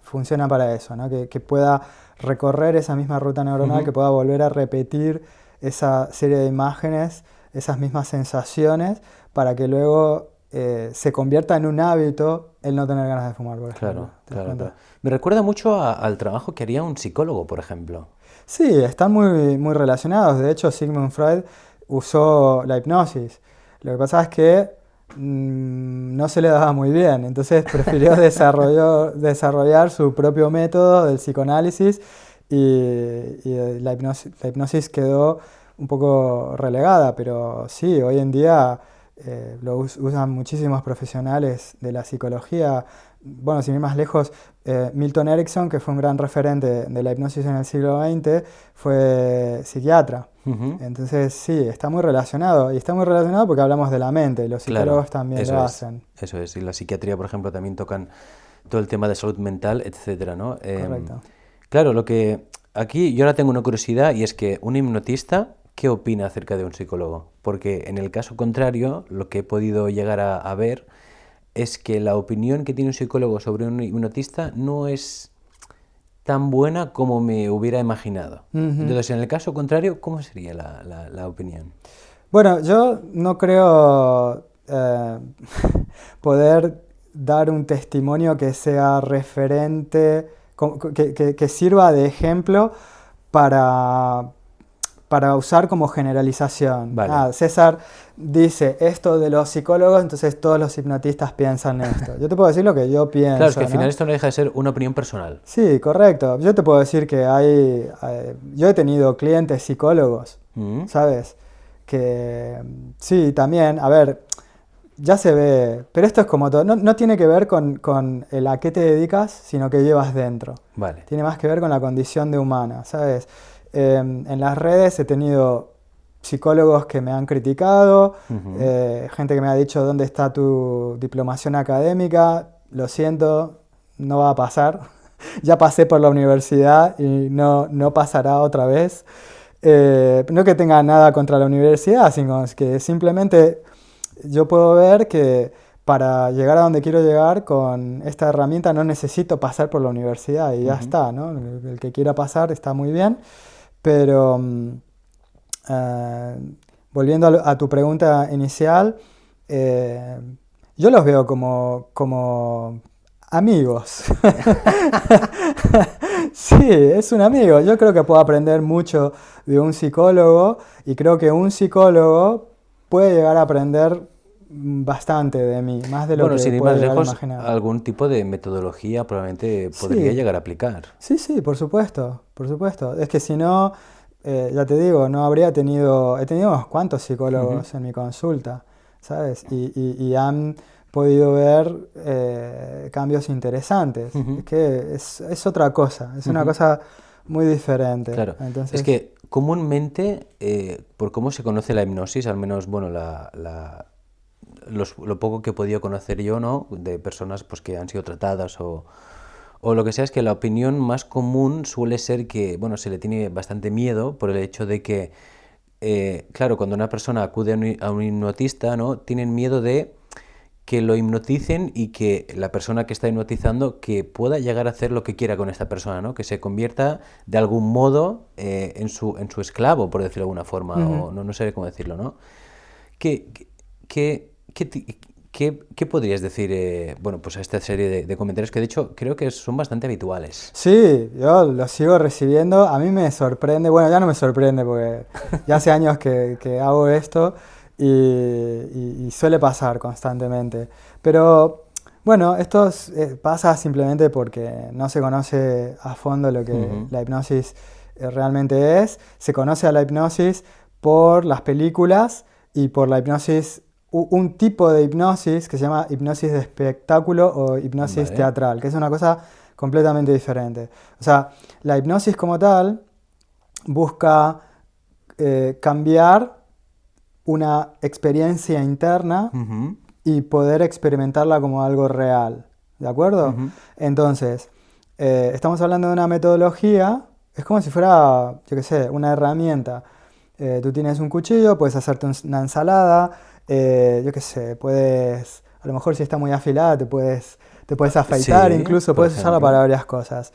funcionan para eso, ¿no? Que pueda recorrer esa misma ruta neuronal, que pueda volver a repetir esa serie de imágenes, esas mismas sensaciones, para que luego se convierta en un hábito el no tener ganas de fumar, por ejemplo. Claro. Me recuerda mucho al trabajo que haría un psicólogo, por ejemplo. Sí, están muy, muy relacionados. De hecho, Sigmund Freud usó la hipnosis. Lo que pasa es que no se le daba muy bien, entonces prefirió desarrollar su propio método del psicoanálisis y la hipnosis quedó un poco relegada, pero sí, hoy en día usan muchísimos profesionales de la psicología. Bueno, sin ir más lejos, Milton Erickson, que fue un gran referente de la hipnosis en el siglo XX, fue psiquiatra. Ujú. Entonces, sí, está muy relacionado. Y está muy relacionado porque hablamos de la mente. Los Claro, psicólogos también eso lo es, hacen. eso es. Y la psiquiatría, por ejemplo, también tocan todo el tema de salud mental, etcétera, ¿no? Correcto. Claro, lo que aquí yo ahora tengo una curiosidad y es que un hipnotista, ¿qué opina acerca de un psicólogo? Porque en el caso contrario, lo que he podido llegar a ver es que la opinión que tiene un psicólogo sobre un hipnotista no es tan buena como me hubiera imaginado. Ujú. Entonces, en el caso contrario, ¿cómo sería la opinión? Bueno, yo no creo poder dar un testimonio que sea referente, que sirva de ejemplo para, para usar como generalización. Vale. Ah, César dice esto de los psicólogos, entonces todos los hipnotistas piensan esto. Yo te puedo decir lo que yo Claro, es que pienso, al final ¿no? esto no deja de ser una opinión personal. Sí, correcto. Yo te puedo decir que yo he tenido clientes psicólogos, Mm. ¿sabes? Que sí, también, a ver, ya se ve, pero esto es como todo, no tiene que ver con el a qué te dedicas, sino que llevas dentro. Vale. Tiene más que ver con la condición de humana, ¿sabes? En las redes he tenido psicólogos que me han criticado, Ujú. gente que me ha dicho, ¿dónde está tu diplomación académica? Lo siento, no va a pasar. Ya pasé por la universidad y no pasará otra vez. No que tenga nada contra la universidad, sino es que simplemente yo puedo ver que para llegar a donde quiero llegar con esta herramienta no necesito pasar por la universidad y ya Ujú. está, ¿no? El que quiera pasar está muy bien, pero eh, volviendo a tu pregunta inicial, eh, yo los veo como amigos. Sí, es un amigo. Yo creo que puedo aprender mucho de un psicólogo y creo que un psicólogo puede llegar a aprender bastante de mí, más de lo Bueno, que sin ir más puede llegar a lejos, imaginar. algún tipo de metodología probablemente podría Sí, llegar a aplicar. sí, sí, por supuesto, por supuesto. Es que si no, ya te digo, no habría tenido, he tenido unos cuantos Ujú. psicólogos en mi consulta, ¿sabes? Y han podido ver cambios interesantes. Ujú. Es que es otra cosa, es una Ujú. cosa muy diferente. Claro, es Entonces, que comúnmente, por cómo se conoce la hipnosis, al menos, bueno, lo poco que he podido conocer yo, ¿no? De personas pues, que han sido tratadas o lo que sea, es que la opinión más común suele ser que, bueno, se le tiene bastante miedo por el hecho de que, claro, cuando una persona acude a un hipnotista, ¿no? Tienen miedo de que lo hipnoticen y que la persona que está hipnotizando que pueda llegar a hacer lo que quiera con esta persona, ¿no? Que se convierta de algún modo en su esclavo, por decirlo de alguna forma, ujú. o no sé cómo decirlo, ¿no? ¿Qué, qué podrías decir, bueno, pues a esta serie de comentarios que de hecho creo que son bastante habituales? Sí, yo lo sigo recibiendo. A mí me sorprende, bueno, ya no me sorprende porque ya hace años que hago esto y suele pasar constantemente. Pero bueno, pasa simplemente porque no se conoce a fondo lo que Ujú. la hipnosis realmente es. Se conoce a la hipnosis por las películas y por la hipnosis, un tipo de hipnosis que se llama hipnosis de espectáculo o hipnosis Vale. teatral, que es una cosa completamente diferente. O sea, la hipnosis como tal busca cambiar una experiencia interna Ujú. y poder experimentarla como algo real. ¿De acuerdo? Ujú. Entonces, estamos hablando de una metodología, es como si fuera, yo qué sé, una herramienta. Tú tienes un cuchillo, puedes hacerte una ensalada, yo qué sé, a lo mejor si está muy afilada, te puedes afeitar, Sí, incluso por puedes usarla para ejemplo. varias cosas.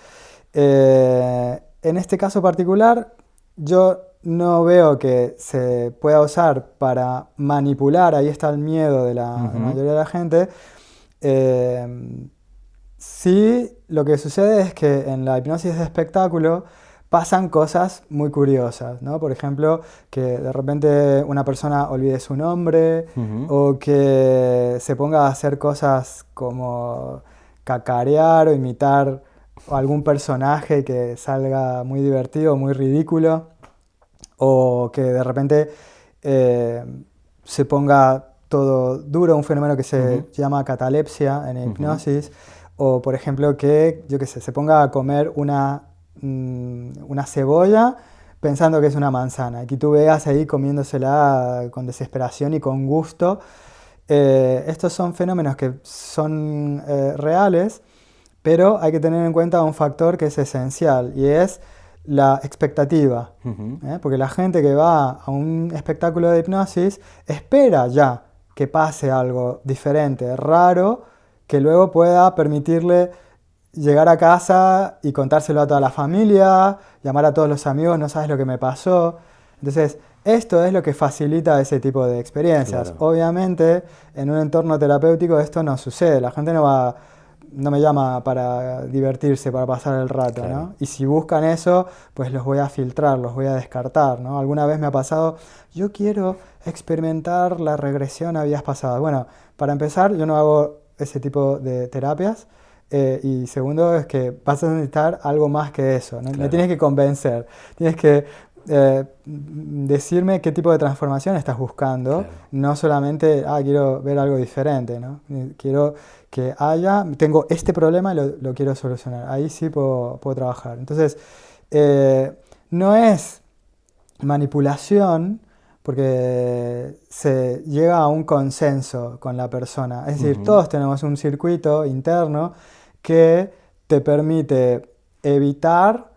En este caso particular, yo no veo que se pueda usar para manipular, ahí está el miedo de la Ujú. mayoría de la gente. Eh, sí, lo que sucede es que en la hipnosis de espectáculo pasan cosas muy curiosas, ¿no? Por ejemplo, que de repente una persona olvide su nombre Ujú. o que se ponga a hacer cosas como cacarear o imitar algún personaje que salga muy divertido, muy ridículo, o que de repente eh, se ponga todo duro, un fenómeno que se llama catalepsia en hipnosis, o por ejemplo que, yo qué sé, se ponga a comer una cebolla pensando que es una manzana, y que tú veas ahí comiéndosela con desesperación y con gusto. Estos son fenómenos que son reales, pero hay que tener en cuenta un factor que es esencial, y es la expectativa. Porque la gente que va a un espectáculo de hipnosis espera ya que pase algo diferente, raro, que luego pueda permitirle llegar a casa y contárselo a toda la familia, llamar a todos los amigos, no sabes lo que me pasó. Entonces, esto es lo que facilita ese tipo de experiencias. Claro. Obviamente, en un entorno terapéutico esto no sucede. La gente no me llama para divertirse, para pasar el rato, Claro. ¿no? Y si buscan eso, pues los voy a filtrar, los voy a descartar, ¿no? Alguna vez me ha pasado, yo quiero experimentar la regresión a vidas pasadas. Bueno, para empezar, yo no hago ese tipo de terapias. Y segundo es que vas a necesitar algo más que eso, ¿no? Claro. Me tienes que convencer, tienes que decirme qué tipo de transformación estás buscando, Claro. no solamente, quiero ver algo diferente, ¿no? Quiero que tengo este problema y lo quiero solucionar, ahí sí puedo trabajar. Entonces, no es manipulación, porque se llega a un consenso con la persona. Es decir, todos tenemos un circuito interno que te permite evitar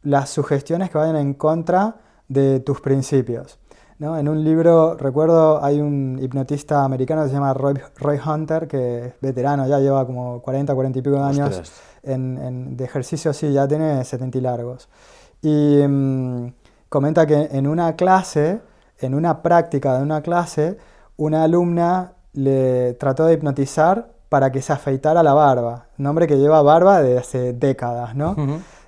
las sugestiones que vayan en contra de tus principios, ¿no? En un libro, recuerdo, hay un hipnotista americano que se llama Roy Hunter, que es veterano, ya lleva como 40 y pico de años de ejercicio, sí, ya tiene 70 y largos. Y comenta que en una clase, en una práctica de una clase, una alumna le trató de hipnotizar para que se afeitara la barba. Un hombre que lleva barba desde hace décadas, ¿no?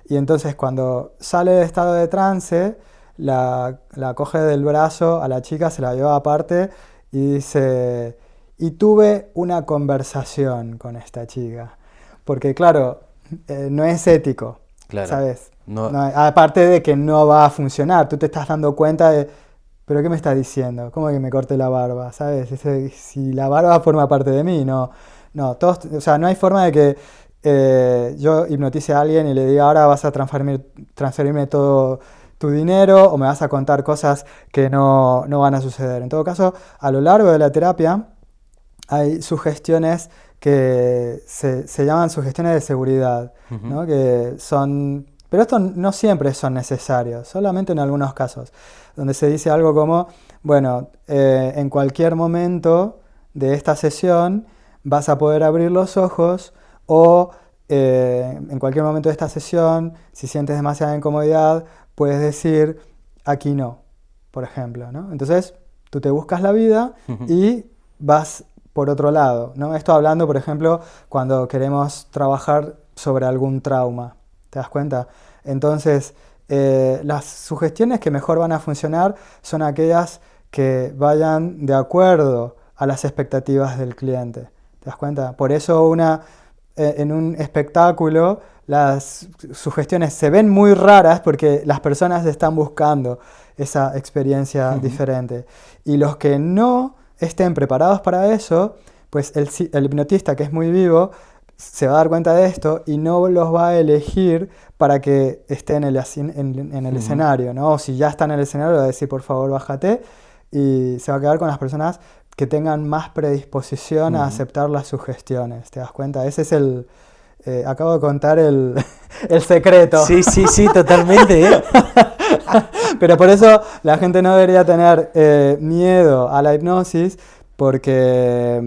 Y entonces cuando sale de estado de trance, la coge del brazo a la chica, se la lleva aparte y dice, y tuve una conversación con esta chica. Porque claro, no es ético, Claro. ¿sabes? No. Aparte de que no va a funcionar, tú te estás dando cuenta de, ¿pero qué me estás diciendo? ¿Cómo que me corte la barba? ¿Sabes? Si la barba forma parte de mí, no, o sea, no hay forma de que yo hipnotice a alguien y le diga, ahora vas a transferirme todo tu dinero o me vas a contar cosas que no van a suceder. En todo caso, a lo largo de la terapia hay sugestiones que se llaman sugestiones de seguridad, ¿no? Que son... Pero esto no siempre son necesarios, solamente en algunos casos, donde se dice algo como, bueno, en cualquier momento de esta sesión vas a poder abrir los ojos o en cualquier momento de esta sesión, si sientes demasiada incomodidad, puedes decir, aquí no, por ejemplo, ¿no? Entonces, tú te buscas la vida y vas por otro lado, ¿no? Esto hablando, por ejemplo, cuando queremos trabajar sobre algún trauma. ¿Te das cuenta? Entonces, las sugestiones que mejor van a funcionar son aquellas que vayan de acuerdo a las expectativas del cliente. ¿Te das cuenta? Por eso en un espectáculo las sugestiones se ven muy raras porque las personas están buscando esa experiencia diferente. Y los que no estén preparados para eso, pues el hipnotista, que es muy vivo, se va a dar cuenta de esto y no los va a elegir para que esté en el escenario, ¿no? O si ya está en el escenario, le va a decir, por favor, bájate, y se va a quedar con las personas que tengan más predisposición a aceptar las sugestiones. ¿Te das cuenta? Ese es acabo de contar el secreto. Sí, totalmente. Pero por eso la gente no debería tener miedo a la hipnosis, porque,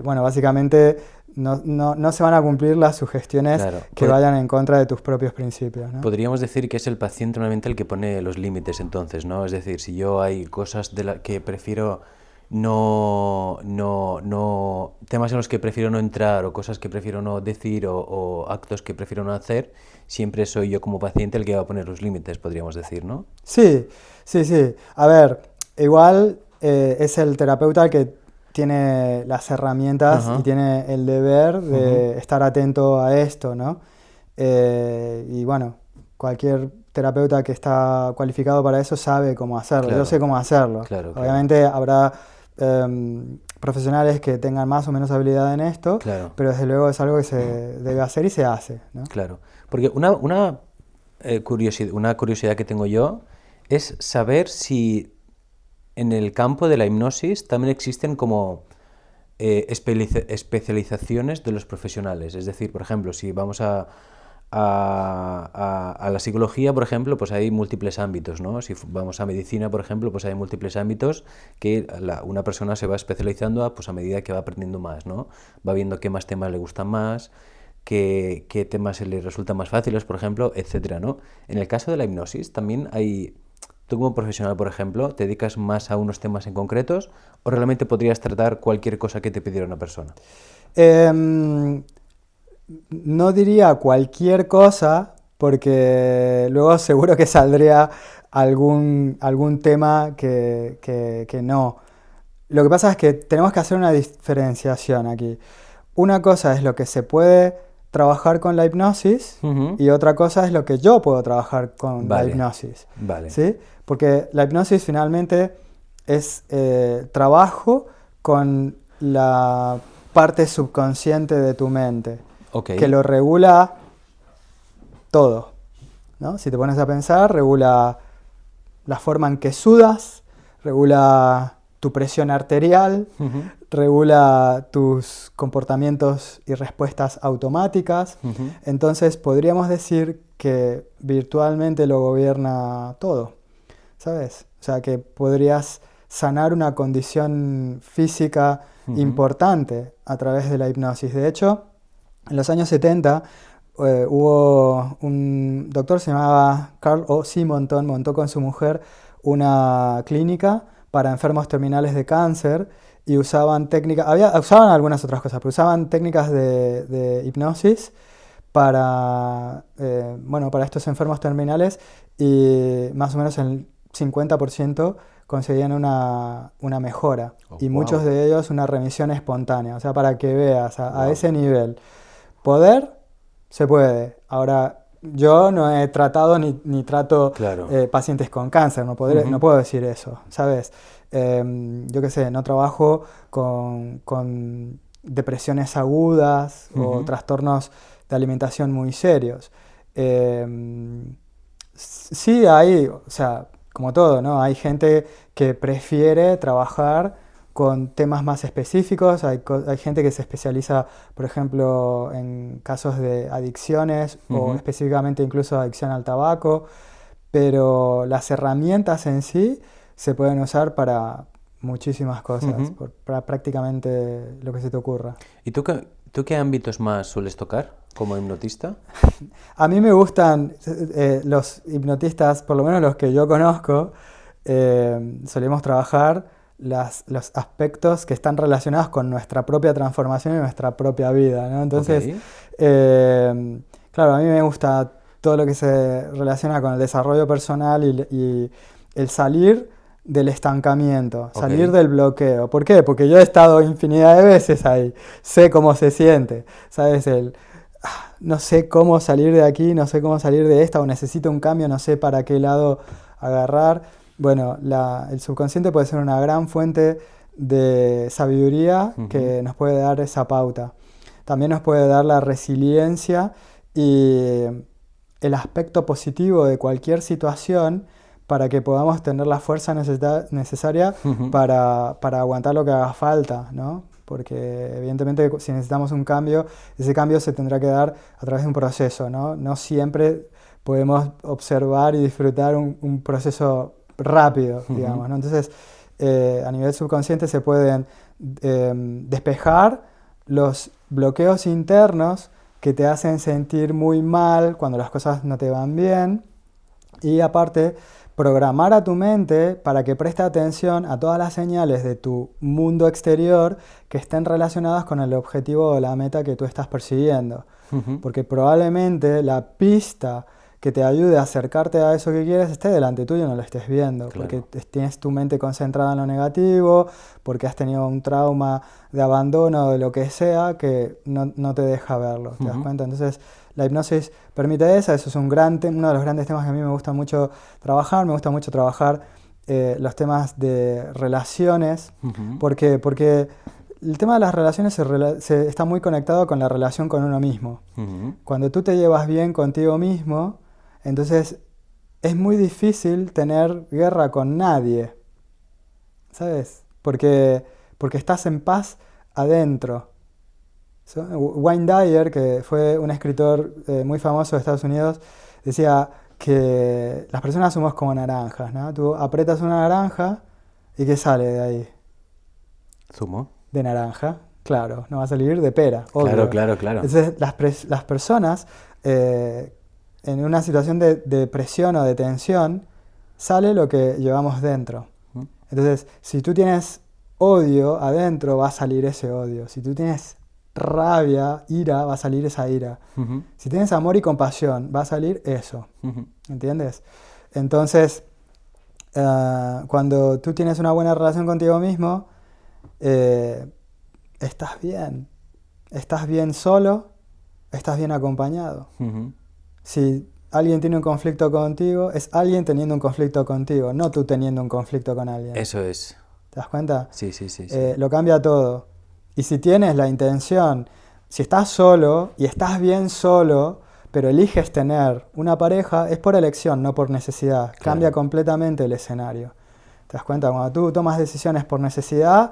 bueno, básicamente no se van a cumplir las sugestiones que vayan en contra de tus propios principios, ¿no? Podríamos decir que es el paciente normalmente el que pone los límites entonces, ¿no? Es decir, si yo hay cosas que prefiero temas en los que prefiero no entrar o cosas que prefiero no decir o actos que prefiero no hacer, siempre soy yo como paciente el que va a poner los límites, podríamos decir, ¿no? Sí. A ver, igual es el terapeuta el que tiene las herramientas y tiene el deber de estar atento a esto, ¿no? Y bueno, cualquier terapeuta que está cualificado para eso sabe cómo hacerlo. Yo sé cómo hacerlo. Claro. Obviamente habrá profesionales que tengan más o menos habilidad en esto, Claro, pero desde luego es algo que se debe hacer y se hace, ¿no? claro. Porque una curiosidad que tengo yo es saber si en el campo de la hipnosis también existen como especializaciones de los profesionales. Es decir, por ejemplo, si vamos a la psicología, por ejemplo, pues hay múltiples ámbitos, ¿no? Si vamos a medicina, por ejemplo, pues hay múltiples ámbitos que una persona se va especializando pues a medida que va aprendiendo más, ¿no? Va viendo qué más temas le gustan más, qué temas se le resultan más fáciles, por ejemplo, etcétera, ¿no? En el caso de la hipnosis también hay... Tú como profesional, por ejemplo, ¿te dedicas más a unos temas en concretos o realmente podrías tratar cualquier cosa que te pidiera una persona? Em, no diría cualquier cosa, porque luego seguro que saldría algún tema que no. Lo que pasa es que tenemos que hacer una diferenciación aquí. Una cosa es lo que se puede trabajar con la hipnosis Ujú. y otra cosa es lo que yo puedo trabajar con la Vale, hipnosis, vale. ¿sí? Porque la hipnosis finalmente es trabajo con la parte subconsciente de tu mente, Ok. que lo regula todo, ¿no? Si te pones a pensar, regula la forma en que sudas, regula tu presión arterial, Ujú, regula tus comportamientos y respuestas automáticas. ujú. Entonces podríamos decir que virtualmente lo gobierna todo, ¿sabes? O sea que podrías sanar una condición física Ujú. importante a través de la hipnosis. De hecho, en los años 70 hubo un doctor, se llamaba Carl O. Simonton, montó con su mujer una clínica para enfermos terminales de cáncer y usaban técnicas, usaban algunas otras cosas, pero usaban técnicas de hipnosis bueno, para estos enfermos terminales y más o menos el 50% conseguían una mejora Oh, y muchos wow, de ellos una remisión espontánea. O sea, para que veas a wow. ese nivel. Poder, se puede. Ahora, yo no he tratado ni trato Claro. pacientes con cáncer, no Ujú, puedo decir eso, ¿sabes? Yo qué sé, no trabajo con depresiones agudas o ujú, trastornos de alimentación muy serios. Em, sí hay, o sea, como todo, ¿no? Hay gente que prefiere trabajar con temas más específicos, hay gente que se especializa, por ejemplo, en casos de adicciones o ujú, específicamente incluso adicción al tabaco, pero las herramientas en sí se pueden usar para muchísimas cosas, ujú. para prácticamente lo que se te ocurra. ¿Y tú qué ámbitos más sueles tocar como hipnotista? A mí me gustan los hipnotistas, por lo menos los que yo conozco, solemos trabajar los aspectos que están relacionados con nuestra propia transformación y nuestra propia vida, ¿no? Ok, Entonces, claro, a mí me gusta todo lo que se relaciona con el desarrollo personal y el salir del estancamiento, ok. salir del bloqueo. ¿Por qué? Porque yo he estado infinidad de veces ahí, sé cómo se siente, ¿sabes? No sé cómo salir de aquí, no sé cómo salir de esta, o necesito un cambio, no sé para qué lado agarrar. Bueno, el subconsciente puede ser una gran fuente de sabiduría Ujú, que nos puede dar esa pauta. También nos puede dar la resiliencia y el aspecto positivo de cualquier situación para que podamos tener la fuerza necesaria ujú, para aguantar lo que haga falta, ¿no? Porque evidentemente si necesitamos un cambio, ese cambio se tendrá que dar a través de un proceso, ¿no? No siempre podemos observar y disfrutar un proceso rápido, ujú, digamos, ¿no? Entonces, a nivel subconsciente se pueden despejar los bloqueos internos que te hacen sentir muy mal cuando las cosas no te van bien y aparte, programar a tu mente para que preste atención a todas las señales de tu mundo exterior que estén relacionadas con el objetivo o la meta que tú estás persiguiendo. ujú. Porque probablemente la pista que te ayude a acercarte a eso que quieres esté delante tuyo y no lo estés viendo. Porque Claro. tienes tu mente concentrada en lo negativo, porque has tenido un trauma de abandono o de lo que sea que no te deja verlo. ¿Te das Ujú, cuenta? Entonces, la hipnosis permite eso es un uno de los grandes temas que a mí me gusta mucho trabajar. Me gusta mucho trabajar los temas de relaciones. Ujú. ¿Por qué? Porque el tema de las relaciones está muy conectado con la relación con uno mismo. Ujú. Cuando tú te llevas bien contigo mismo, entonces es muy difícil tener guerra con nadie, ¿sabes? Porque estás en paz adentro. Wayne Dyer, que fue un escritor muy famoso de Estados Unidos, decía que las personas somos como naranjas, ¿no? Tú aprietas una naranja y ¿qué sale de ahí? Zumo. De naranja, claro, no va a salir de pera, Claro, obvio. claro, claro. Entonces, las personas eh, en una situación de presión o de tensión, sale lo que llevamos dentro. Ujú. Entonces, si tú tienes odio adentro, va a salir ese odio. Si tú tienes rabia, ira, va a salir esa ira. Ujú. Si tienes amor y compasión, va a salir eso. Ujú. ¿Entiendes? Entonces, cuando tú tienes una buena relación contigo mismo, eh, estás bien. Estás bien solo, estás bien acompañado. Ujú. Si alguien tiene un conflicto contigo, es alguien teniendo un conflicto contigo, no tú teniendo un conflicto con alguien. Eso es. ¿Te das cuenta? Sí, sí, sí, sí. Lo cambia todo. Y si tienes la intención, si estás solo y estás bien solo, pero eliges tener una pareja, es por elección, no por necesidad. Claro. Cambia completamente el escenario. ¿Te das cuenta? Cuando tú tomas decisiones por necesidad,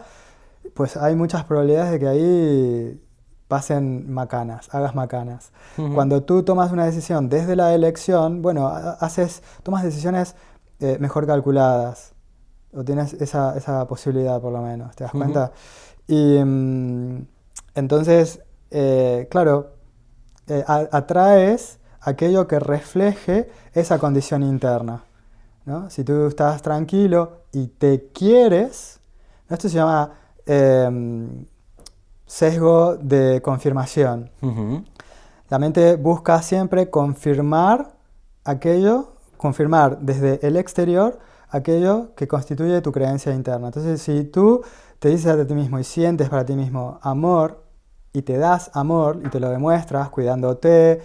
pues hay muchas probabilidades de que ahí pasen macanas, hagas macanas. Ujú. Cuando tú tomas una decisión desde la elección, bueno, tomas decisiones mejor calculadas, o tienes esa posibilidad por lo menos, ¿te das Ujú. cuenta? Y entonces, claro, atraes aquello que refleje esa condición interna, ¿no? Si tú estás tranquilo y te quieres, ¿no? Esto se llama sesgo de confirmación. Ujú. La mente busca siempre confirmar confirmar desde el exterior aquello que constituye tu creencia interna. Entonces, si tú te dices a ti mismo y sientes para ti mismo amor y te das amor y te lo demuestras cuidándote,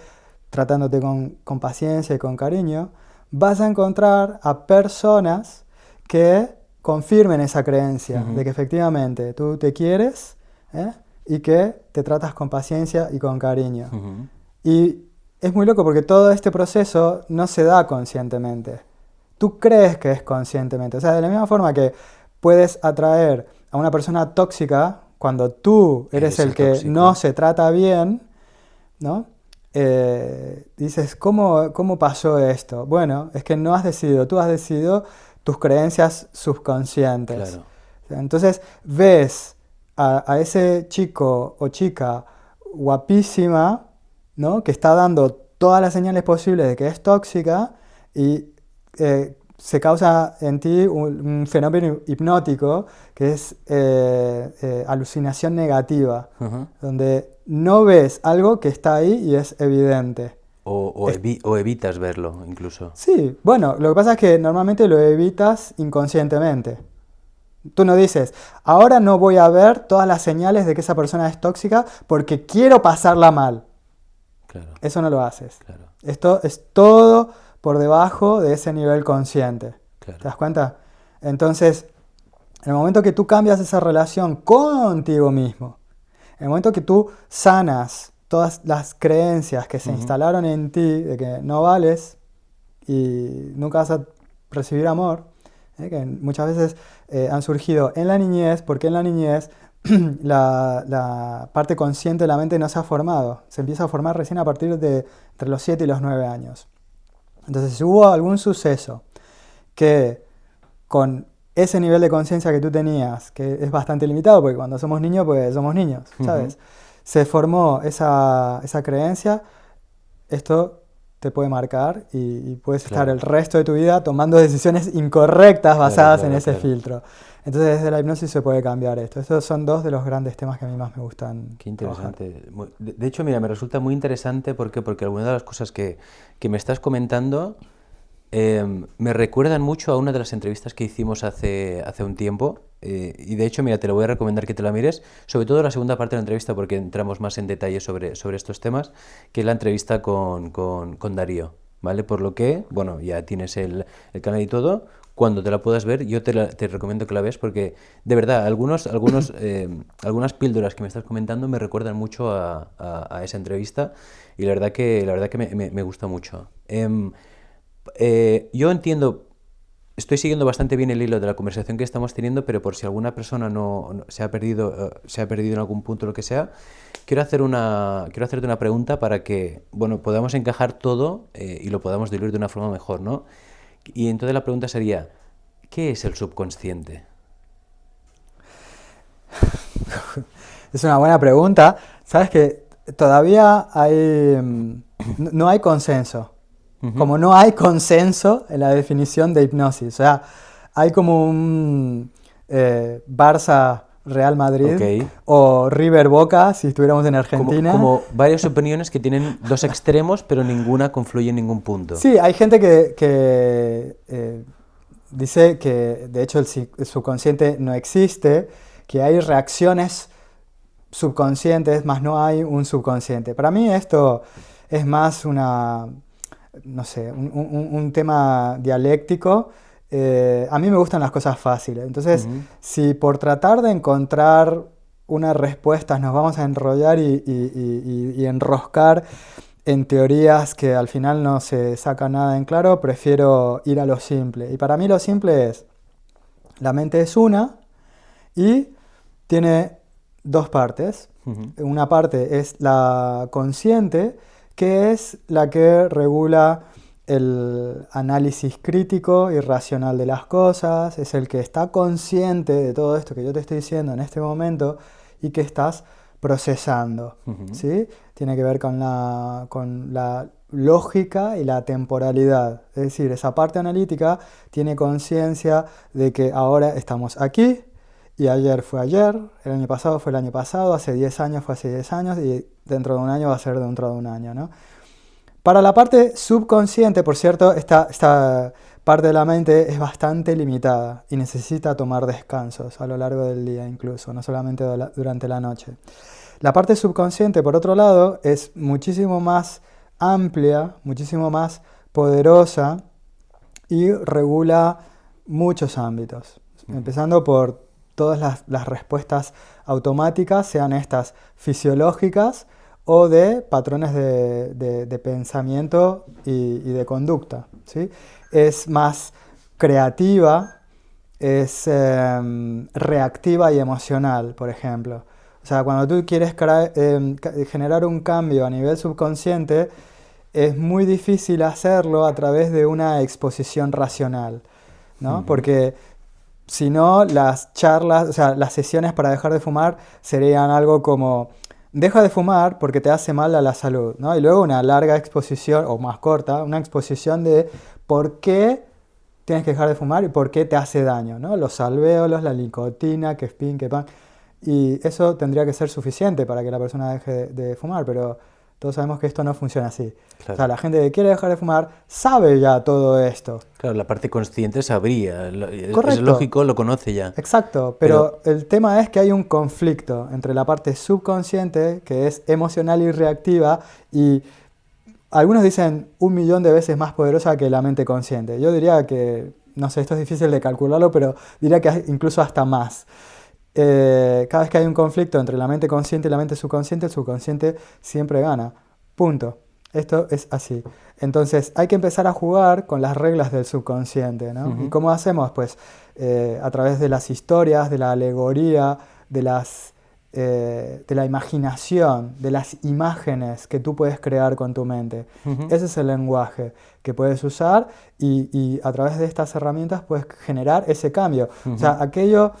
tratándote con paciencia y con cariño, vas a encontrar a personas que confirmen esa creencia Ujú. de que efectivamente tú te quieres, ¿eh? Y que te tratas con paciencia y con cariño. Ujú. Y es muy loco porque todo este proceso no se da conscientemente. Tú crees que es conscientemente. O sea, de la misma forma que puedes atraer a una persona tóxica cuando tú eres Eres el el que tóxico. no se trata bien, ¿no? Dices, ¿cómo pasó esto? Bueno, es que no has decidido, tú has decidido tus creencias subconscientes. Claro. Entonces ves a ese chico o chica guapísima, ¿no? Que está dando todas las señales posibles de que es tóxica y se causa en ti un fenómeno hipnótico que es alucinación negativa, Ujú. donde no ves algo que está ahí y es evidente. Es- O evitas verlo, incluso. sí, bueno, lo que pasa es que normalmente lo evitas inconscientemente. Tú no dices, ahora no voy a ver todas las señales de que esa persona es tóxica porque quiero pasarla mal. Claro, Eso no lo haces. claro, Esto es todo por debajo de ese nivel consciente. ¿Te claro. das cuenta? Entonces, en el momento que tú cambias esa relación contigo mismo, en el momento que tú sanas todas las creencias que se Ujú. instalaron en ti de que no vales y nunca vas a recibir amor, que muchas veces han surgido en la niñez, porque en la niñez la parte consciente de la mente no se ha formado, se empieza a formar recién a partir de entre los 7 y los 9 años. Entonces, si hubo algún suceso que con ese nivel de conciencia que tú tenías, que es bastante limitado, porque cuando somos niños, pues somos niños, ¿sabes? Ujú. Se formó esa creencia, esto te puede marcar y puedes estar el Claro, resto de tu vida tomando decisiones incorrectas claro, basadas en claro, ese claro. filtro. Entonces, desde la hipnosis se puede cambiar esto. Estos son dos de los grandes temas que a mí más me gustan Qué trabajar. interesante. De hecho, mira, me resulta muy interesante porque algunas de las cosas que me estás comentando me recuerdan mucho a una de las entrevistas que hicimos hace un tiempo. Y de hecho, mira, te lo voy a recomendar que te la mires, sobre todo la segunda parte de la entrevista, porque entramos más en detalle sobre estos temas, que es la entrevista con Darío, ¿vale? Por lo que, bueno, ya tienes el canal y todo. Cuando te la puedas ver, yo te recomiendo que la veas porque, de verdad, algunas píldoras que me estás comentando me recuerdan mucho a esa entrevista y la verdad que me gusta mucho. Yo entiendo, estoy siguiendo bastante bien el hilo de la conversación que estamos teniendo, pero por si alguna persona no se ha perdido en algún punto o lo que sea, quiero hacerte una pregunta para que, bueno, podamos encajar todo y lo podamos diluir de una forma mejor, ¿no? Y entonces la pregunta sería, ¿qué es el subconsciente? Es una buena pregunta. Sabes que todavía no hay consenso. Ujú. Como no hay consenso en la definición de hipnosis. O sea, hay como un Barça Real Ok. Madrid o River Boca si estuviéramos en Argentina. Como varias opiniones que tienen dos extremos, pero ninguna confluye en ningún punto. Sí, hay gente que dice que de hecho el subconsciente no existe, que hay reacciones subconscientes, más no hay un subconsciente. Para mí esto es más no sé, un tema dialéctico. A mí me gustan las cosas fáciles. Entonces, Ujú. si por tratar de encontrar una respuesta nos vamos a enrollar y enroscar en teorías que al final no se saca nada en claro, prefiero ir a lo simple. Y para mí lo simple es, la mente es una y tiene dos partes. Ujú. Una parte es la consciente, que es la que regula el análisis crítico y racional de las cosas, es el que está consciente de todo esto que yo te estoy diciendo en este momento y que estás procesando, Ujú. ¿sí? Tiene que ver con la lógica y la temporalidad. Es decir, esa parte analítica tiene conciencia de que ahora estamos aquí y ayer fue ayer, el año pasado fue el año pasado, hace 10 años fue hace 10 años y dentro de un año va a ser dentro de un año, ¿no? Para la parte subconsciente, por cierto, esta parte de la mente es bastante limitada y necesita tomar descansos a lo largo del día incluso, no solamente durante la noche. La parte subconsciente, por otro lado, es muchísimo más amplia, muchísimo más poderosa y regula muchos ámbitos, empezando por todas las respuestas automáticas, sean estas fisiológicas o de patrones de pensamiento y de conducta, ¿sí? Es más creativa, es reactiva y emocional, por ejemplo. O sea, cuando tú quieres generar un cambio a nivel subconsciente, es muy difícil hacerlo a través de una exposición racional, ¿no? Ujú. Porque si no, las charlas, o sea, las sesiones para dejar de fumar serían algo como, deja de fumar porque te hace mal a la salud, ¿no? Y luego una larga exposición, o más corta, una exposición de por qué tienes que dejar de fumar y por qué te hace daño, ¿no? Los alvéolos, la nicotina, que spin, que pan. Y eso tendría que ser suficiente para que la persona deje de fumar, pero todos sabemos que esto no funciona así. O sea, Claro. la gente que quiere dejar de fumar sabe ya todo esto. Claro, la parte consciente sabría, es Correcto, lógico, lo conoce ya. exacto, Pero, pero el tema es que hay un conflicto entre la parte subconsciente, que es emocional y reactiva, y algunos dicen 1 millón de veces más poderosa que la mente consciente. Yo diría que, no sé, esto es difícil de calcularlo, pero diría que incluso hasta más. Cada vez que hay un conflicto entre la mente consciente y la mente subconsciente, el subconsciente siempre gana. Punto. Esto es así. Entonces hay que empezar a jugar con las reglas del subconsciente, ¿no? ¿Y ujú, cómo hacemos? Pues a través de las historias, de la alegoría, de la imaginación, de las imágenes que tú puedes crear con tu mente. ujú, Ese es el lenguaje que puedes usar y a través de estas herramientas puedes generar ese cambio. O ujú, sea, aquello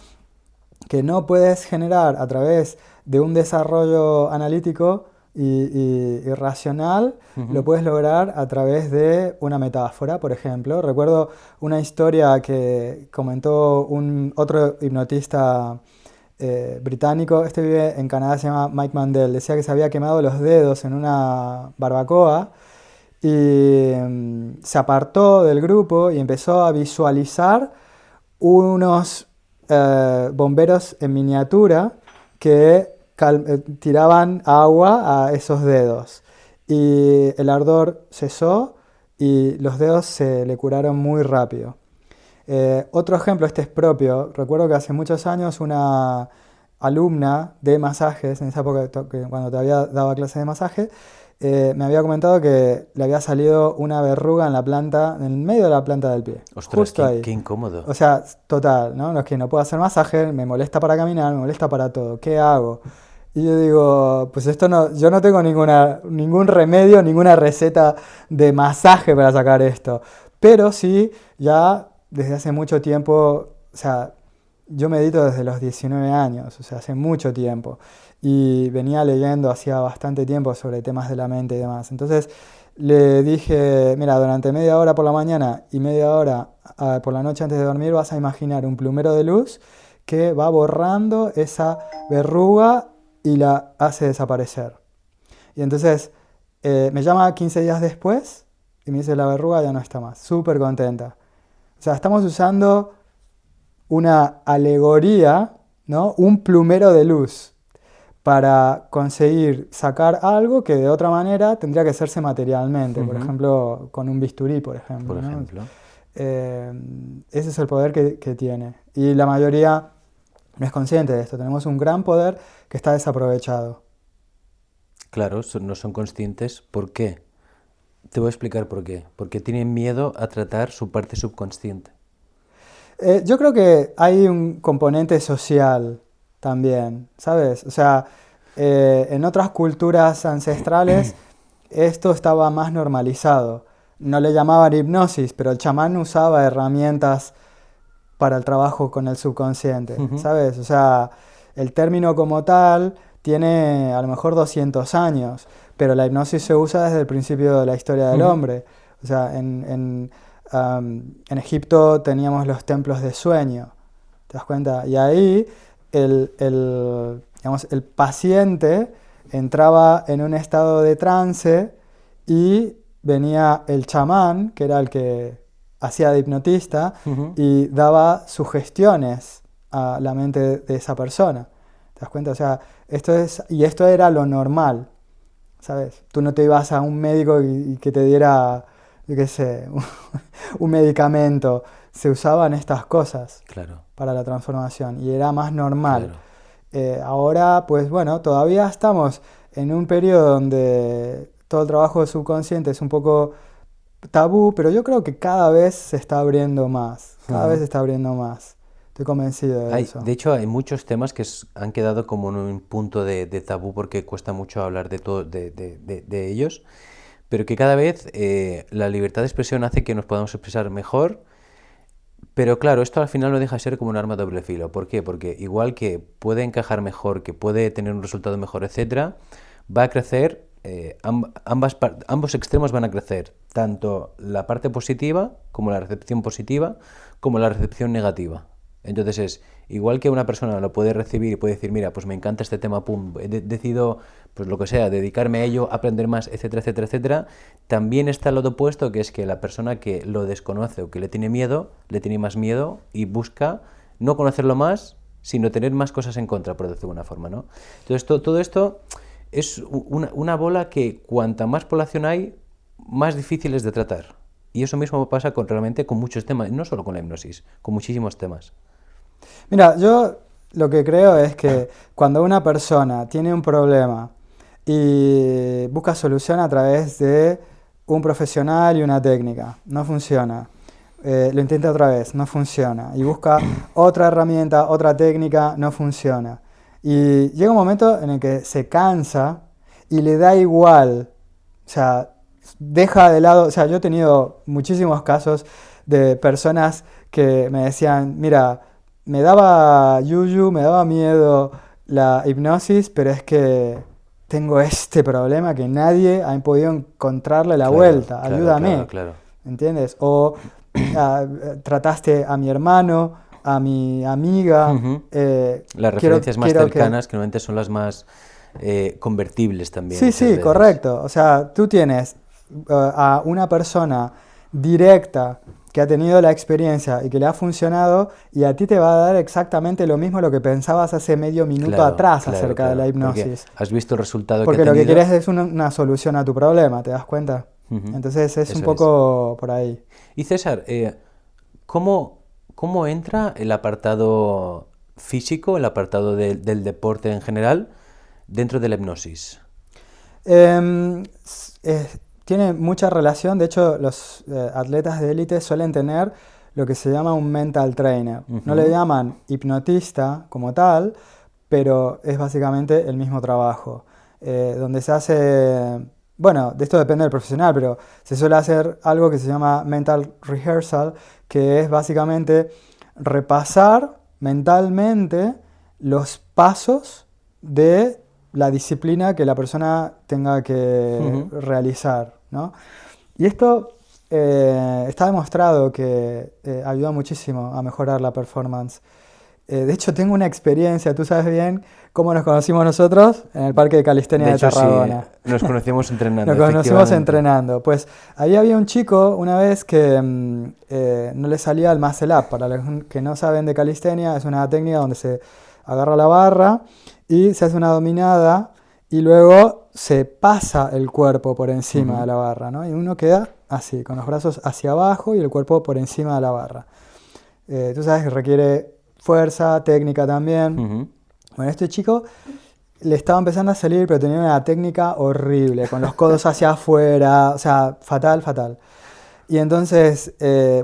que no puedes generar a través de un desarrollo analítico y racional, lo ujú. puedes lograr a través de una metáfora, por ejemplo. Recuerdo una historia que comentó otro hipnotista británico, este vive en Canadá, se llama Mike Mandel, decía que se había quemado los dedos en una barbacoa y se apartó del grupo y empezó a visualizar unos bomberos en miniatura que tiraban agua a esos dedos. Y el ardor cesó y los dedos se le curaron muy rápido. Otro ejemplo, este es propio. Recuerdo que hace muchos años una alumna de masajes, en esa época cuando todavía daba clases de masaje, me había comentado que le había salido una verruga en la planta, en el medio de la planta del pie. Ostras, Justo ahí. qué incómodo. O sea, total, ¿no? No es que no puedo hacer masaje, me molesta para caminar, me molesta para todo. ¿Qué hago? Y yo digo, pues esto no, yo no tengo ningún remedio, ninguna receta de masaje para sacar esto. Pero sí, ya desde hace mucho tiempo, o sea, yo medito desde los 19 años, o sea, hace mucho tiempo. Y venía leyendo hacía bastante tiempo sobre temas de la mente y demás. Entonces le dije, mira, durante media hora por la mañana y media hora por la noche antes de dormir vas a imaginar un plumero de luz que va borrando esa verruga y la hace desaparecer. Y entonces me llama 15 días después y me dice la verruga ya no está más. Súper contenta. O sea, estamos usando una alegoría, ¿no? Un plumero de luz para conseguir sacar algo que de otra manera tendría que hacerse materialmente. Por ejemplo, con un bisturí, por ejemplo. Por ¿no? ejemplo. Ese es el poder que tiene. Y la mayoría no es consciente de esto. Tenemos un gran poder que está desaprovechado. Claro, no son conscientes. ¿Por qué? Te voy a explicar por qué. Porque tienen miedo a tratar su parte subconsciente. Yo creo que hay un componente social también, ¿sabes? O sea, en otras culturas ancestrales esto estaba más normalizado. No le llamaban hipnosis, pero el chamán usaba herramientas para el trabajo con el subconsciente, ¿sabes? O sea, el término como tal tiene a lo mejor 200 años, pero la hipnosis se usa desde el principio de la historia del hombre. O sea, en Egipto teníamos los templos de sueño, ¿te das cuenta? Y ahí digamos, el paciente entraba en un estado de trance y venía el chamán, que era el que hacía de hipnotista, y daba sugestiones a la mente de esa persona. ¿Te das cuenta? O sea, esto era lo normal, ¿sabes? Tú no te ibas a un médico y que te diera, yo qué sé, un medicamento. Se usaban estas cosas para la transformación y era más normal. Ahora, pues bueno, todavía estamos en un periodo donde todo el trabajo subconsciente es un poco tabú, pero yo creo que cada vez se está abriendo más. Cada vez se está abriendo más. Estoy convencido de eso. De hecho, hay muchos temas que han quedado como en un punto de tabú porque cuesta mucho hablar de ellos, pero que cada vez la libertad de expresión hace que nos podamos expresar mejor. Pero claro, esto al final no deja de ser como un arma de doble filo. ¿Por qué? Porque igual que puede encajar mejor, que puede tener un resultado mejor, etcétera, va a crecer, ambos extremos van a crecer, tanto la parte positiva como la recepción positiva, como la recepción negativa. Entonces es igual que una persona lo puede recibir y puede decir, mira, pues me encanta este tema, pum, decido, pues lo que sea, dedicarme a ello, aprender más, etcétera, etcétera, etcétera. También está el lado opuesto, que es que la persona que lo desconoce o que le tiene más miedo y busca no conocerlo más, sino tener más cosas en contra, por decirlo de alguna forma, ¿no? Entonces todo esto es una bola que cuanta más población hay, más difícil es de tratar. Y eso mismo pasa realmente con muchos temas, no solo con la hipnosis, con muchísimos temas. Mira, yo lo que creo es que cuando una persona tiene un problema y busca solución a través de un profesional y una técnica, no funciona. Lo intenta otra vez, no funciona. Y busca otra herramienta, otra técnica, no funciona. Y llega un momento en el que se cansa y le da igual. O sea, deja de lado. O sea, yo he tenido muchísimos casos de personas que me decían, mira, me daba yuyu, me daba miedo la hipnosis, pero es que tengo este problema que nadie ha podido encontrarle la vuelta. Ayúdame. Claro. ¿Entiendes? O trataste a mi hermano, a mi amiga. Las referencias más cercanas que normalmente son las más convertibles también. Sí, correcto. O sea, tú tienes a una persona directa que ha tenido la experiencia y que le ha funcionado, y a ti te va a dar exactamente lo mismo lo que pensabas hace medio minuto atrás acerca de la hipnosis. Porque has visto el resultado porque que ha tenido. Porque lo que quieres es una solución a tu problema, ¿te das cuenta? Entonces es Eso un poco por ahí. Y César, ¿cómo entra el apartado físico, el apartado del deporte en general, dentro de la hipnosis? Em, Tiene mucha relación, de hecho los atletas de élite suelen tener lo que se llama un mental trainer. No le Ujú, llaman hipnotista como tal, pero es básicamente el mismo trabajo. Donde se hace, bueno, de esto depende del profesional, pero se suele hacer algo que se llama mental rehearsal, que es básicamente repasar mentalmente los pasos de la disciplina que la persona tenga que ujú. realizar, ¿no? Y esto está demostrado que ayuda muchísimo a mejorar la performance. De hecho, tengo una experiencia, tú sabes bien cómo nos conocimos nosotros en el Parque de Calistenia De de hecho, sí, Tarragona. nos conocíamos Nos entrenando, conocimos efectivamente. entrenando. Pues ahí había un chico una vez que no le salía el muscle up. Para los que no saben de calistenia, es una técnica donde se agarra la barra y se hace una dominada y luego se pasa el cuerpo por encima de Ujú, la barra, ¿no? Y uno queda así, con los brazos hacia abajo y el cuerpo por encima de la barra. Tú sabes que requiere fuerza, técnica también. ujú. Bueno, este chico le estaba empezando a salir, pero tenía una técnica horrible, con los codos hacia afuera, o sea, fatal, fatal. Y entonces,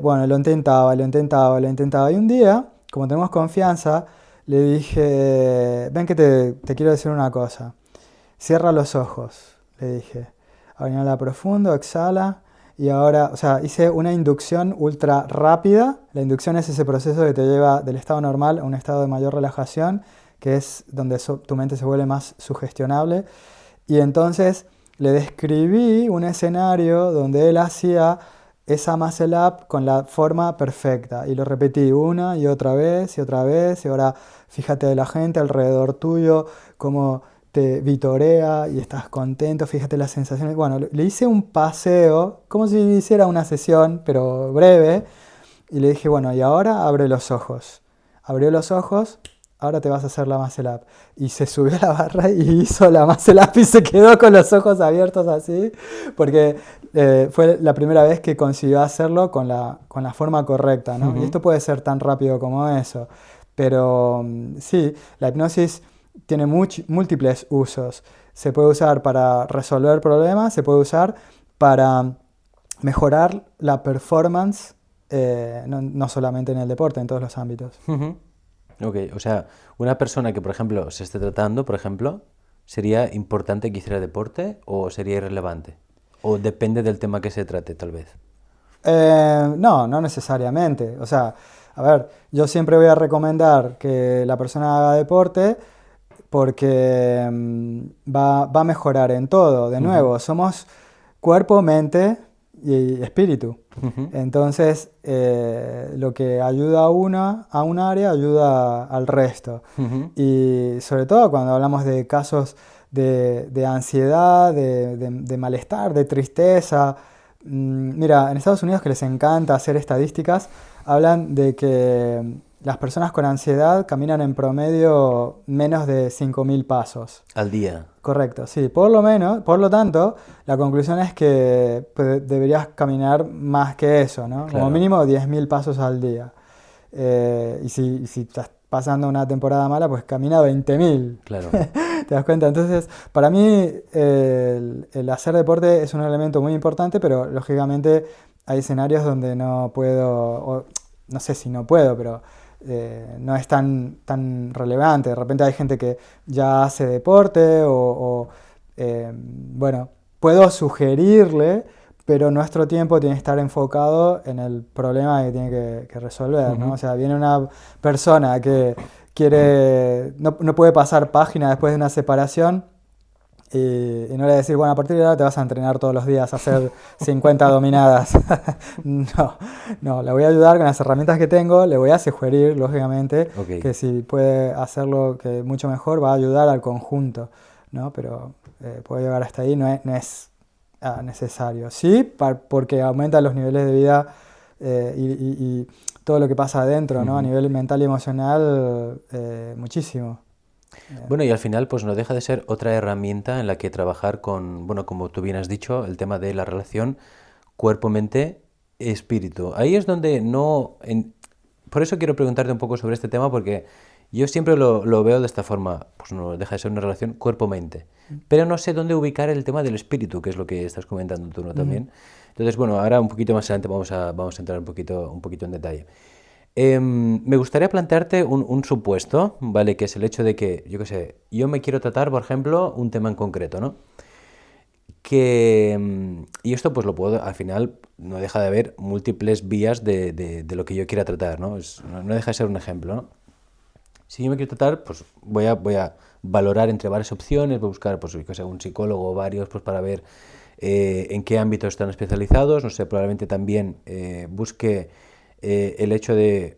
bueno, lo intentaba, lo intentaba, lo intentaba. Y un día, como tenemos confianza, le dije, ven que te quiero decir una cosa. Cierra los ojos, le dije. Ahora inhala profundo, exhala. Y ahora, o sea, hice una inducción ultra rápida. La inducción es ese proceso que te lleva del estado normal a un estado de mayor relajación, que es donde tu mente se vuelve más sugestionable. Y entonces le describí un escenario donde él hacía esa muscle up con la forma perfecta. Y lo repetí una y otra vez y otra vez. Y ahora fíjate de la gente alrededor tuyo, cómo te vitorea y estás contento, fíjate las sensaciones. Bueno, le hice un paseo, como si hiciera una sesión, pero breve, y le dije, bueno, y ahora abre los ojos. Abrió los ojos, ahora te vas a hacer la muscle up. Y se subió a la barra y hizo la muscle up y se quedó con los ojos abiertos así, porque fue la primera vez que consiguió hacerlo con la forma correcta, ¿no? Y Ujú, esto puede ser tan rápido como eso. Pero sí, la hipnosis tiene múltiples usos. Se puede usar para resolver problemas, se puede usar para mejorar la performance, no solamente en el deporte, en todos los ámbitos. ujú. Ok, o sea, una persona que, por ejemplo, se esté tratando, por ejemplo, ¿sería importante que hiciera deporte o sería irrelevante? O depende del tema que se trate, tal vez. No, no necesariamente. O sea, a ver, yo siempre voy a recomendar que la persona haga deporte porque va a mejorar en todo. De Ujú, nuevo, somos cuerpo, mente y espíritu. ujú, Entonces, lo que ayuda a un área ayuda al resto. ujú. Y sobre todo cuando hablamos de casos de ansiedad, de malestar, de tristeza. Mira, en Estados Unidos que les encanta hacer estadísticas, hablan de que las personas con ansiedad caminan en promedio menos de 5.000 pasos. Al día. Correcto, sí. Por lo menos, por lo tanto, la conclusión es que pues, deberías caminar más que eso, ¿no? Como Claro, mínimo 10.000 pasos al día. Y si estás pasando una temporada mala, pues camina 20.000. claro. ¿Te das cuenta? Entonces, para mí, el hacer deporte es un elemento muy importante, pero lógicamente hay escenarios donde no puedo, o no sé si no puedo, pero no es tan relevante. De repente hay gente que ya hace deporte bueno, puedo sugerirle, pero nuestro tiempo tiene que estar enfocado en el problema que tiene que resolver, ¿no? O Ujú. sea, viene una persona que no puede pasar página después de una separación y no le decir, bueno, a partir de ahora te vas a entrenar todos los días a hacer 50 dominadas. No, no, le voy a ayudar con las herramientas que tengo, le voy a sugerir, lógicamente, Ok. que si puede hacerlo que mucho mejor, va a ayudar al conjunto, ¿no? Pero puede llegar hasta ahí, no es necesario. Sí, porque aumenta los niveles de vida y todo lo que pasa adentro, ¿no? A Ujú. nivel mental y emocional, muchísimo. Bueno, y al final, pues no deja de ser otra herramienta en la que trabajar con, bueno, como tú bien has dicho, el tema de la relación cuerpo-mente, espíritu. Ahí es donde no... Por eso quiero preguntarte un poco sobre este tema, porque yo siempre lo veo de esta forma, pues no deja de ser una relación cuerpo-mente. Pero no sé dónde ubicar el tema del espíritu, que es lo que estás comentando tú, ¿no? Ujú. También. Entonces, bueno, ahora un poquito más adelante vamos a entrar un poquito en detalle. Me gustaría plantearte un supuesto, ¿vale? Que es el hecho de que, yo qué sé, yo me quiero tratar, por ejemplo, un tema en concreto, ¿no? Y esto pues lo puedo, al final no deja de haber múltiples vías de lo que yo quiera tratar, ¿no? No deja de ser un ejemplo, ¿no? Si yo me quiero tratar, pues voy a valorar entre varias opciones, voy a buscar, pues, yo qué sé, un psicólogo o varios, pues para ver en qué ámbitos están especializados, no sé, probablemente también busque el hecho de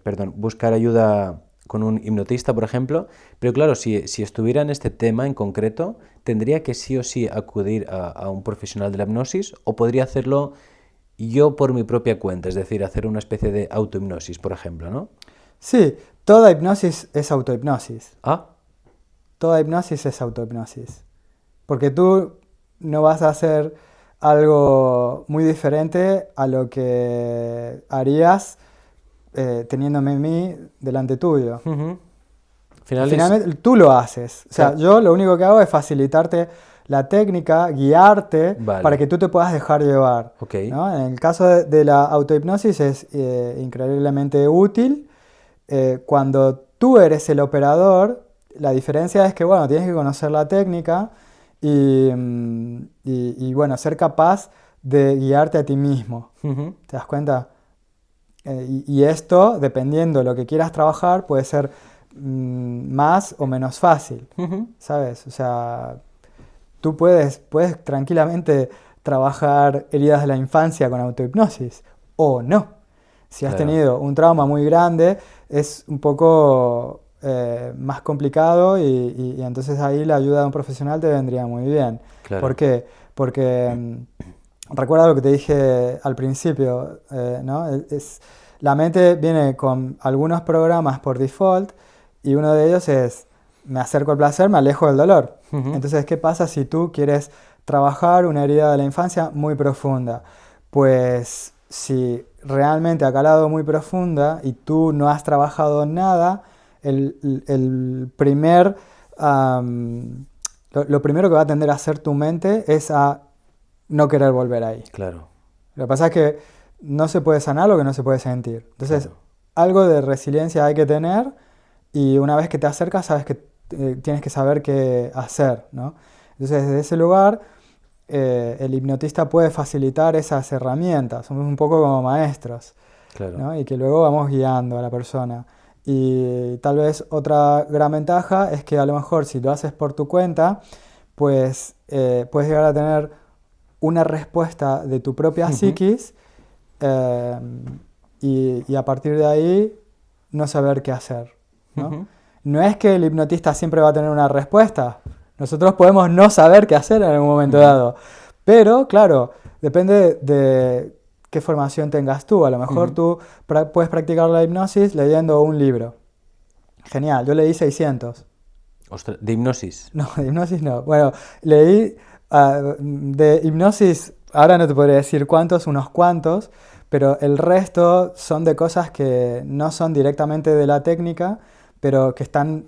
perdón, buscar ayuda con un hipnotista, por ejemplo, pero claro, si estuviera en este tema en concreto, tendría que sí o sí acudir a un profesional de la hipnosis o podría hacerlo yo por mi propia cuenta, es decir, hacer una especie de autohipnosis, por ejemplo, ¿no? Sí, toda hipnosis es autohipnosis. Ah, Toda hipnosis es autohipnosis. Porque tú no vas a hacer algo muy diferente a lo que harías teniéndome a mí delante tuyo. ujú. Al final es... Finalmente, tú lo haces. O sea, Claro, yo lo único que hago es facilitarte la técnica, guiarte para vale, que tú te puedas dejar llevar, ok. ¿no? En el caso de la autohipnosis es increíblemente útil. Cuando tú eres el operador, la diferencia es que, bueno, tienes que conocer la técnica y, bueno, ser capaz de guiarte a ti mismo. Ujú, ¿Te das cuenta? Y esto, dependiendo de lo que quieras trabajar, puede ser más o menos fácil, ujú, ¿sabes? O sea, tú puedes tranquilamente trabajar heridas de la infancia con autohipnosis o no. Si has claro, tenido un trauma muy grande, es un poco más complicado y entonces ahí la ayuda de un profesional te vendría muy bien. ¿Por claro. qué? Porque recuerda lo que te dije al principio, ¿no? La mente viene con algunos programas por default y uno de ellos es me acerco al placer, me alejo del dolor. Ujú, Entonces, ¿qué pasa si tú quieres trabajar una herida de la infancia muy profunda? Pues si realmente ha calado muy profunda y tú no has trabajado nada, el primer, lo primero que va a tender a hacer tu mente es a no querer volver ahí. claro, Lo que pasa es que no se puede sanar lo que no se puede sentir. Entonces, claro. algo de resiliencia hay que tener y una vez que te acercas, sabes que tienes que saber qué hacer, ¿no? Entonces, desde ese lugar, el hipnotista puede facilitar esas herramientas. Somos un poco como maestros, Claro. ¿no? Y que luego vamos guiando a la persona. Y tal vez otra gran ventaja es que a lo mejor si lo haces por tu cuenta, pues puedes llegar a tener una respuesta de tu propia Ujú, psiquis eh, y a partir de ahí no saber qué hacer, ¿no? ujú, No es que el hipnotista siempre va a tener una respuesta. Nosotros podemos no saber qué hacer en algún momento ujú, dado. Pero, claro, depende de qué formación tengas tú. A lo mejor ujú. tú puedes practicar la hipnosis leyendo un libro. Genial, yo leí 600. Ostras, de hipnosis. No, de hipnosis no. Bueno, leí de hipnosis, ahora no te podría decir cuántos, unos cuantos, pero el resto son de cosas que no son directamente de la técnica, pero que están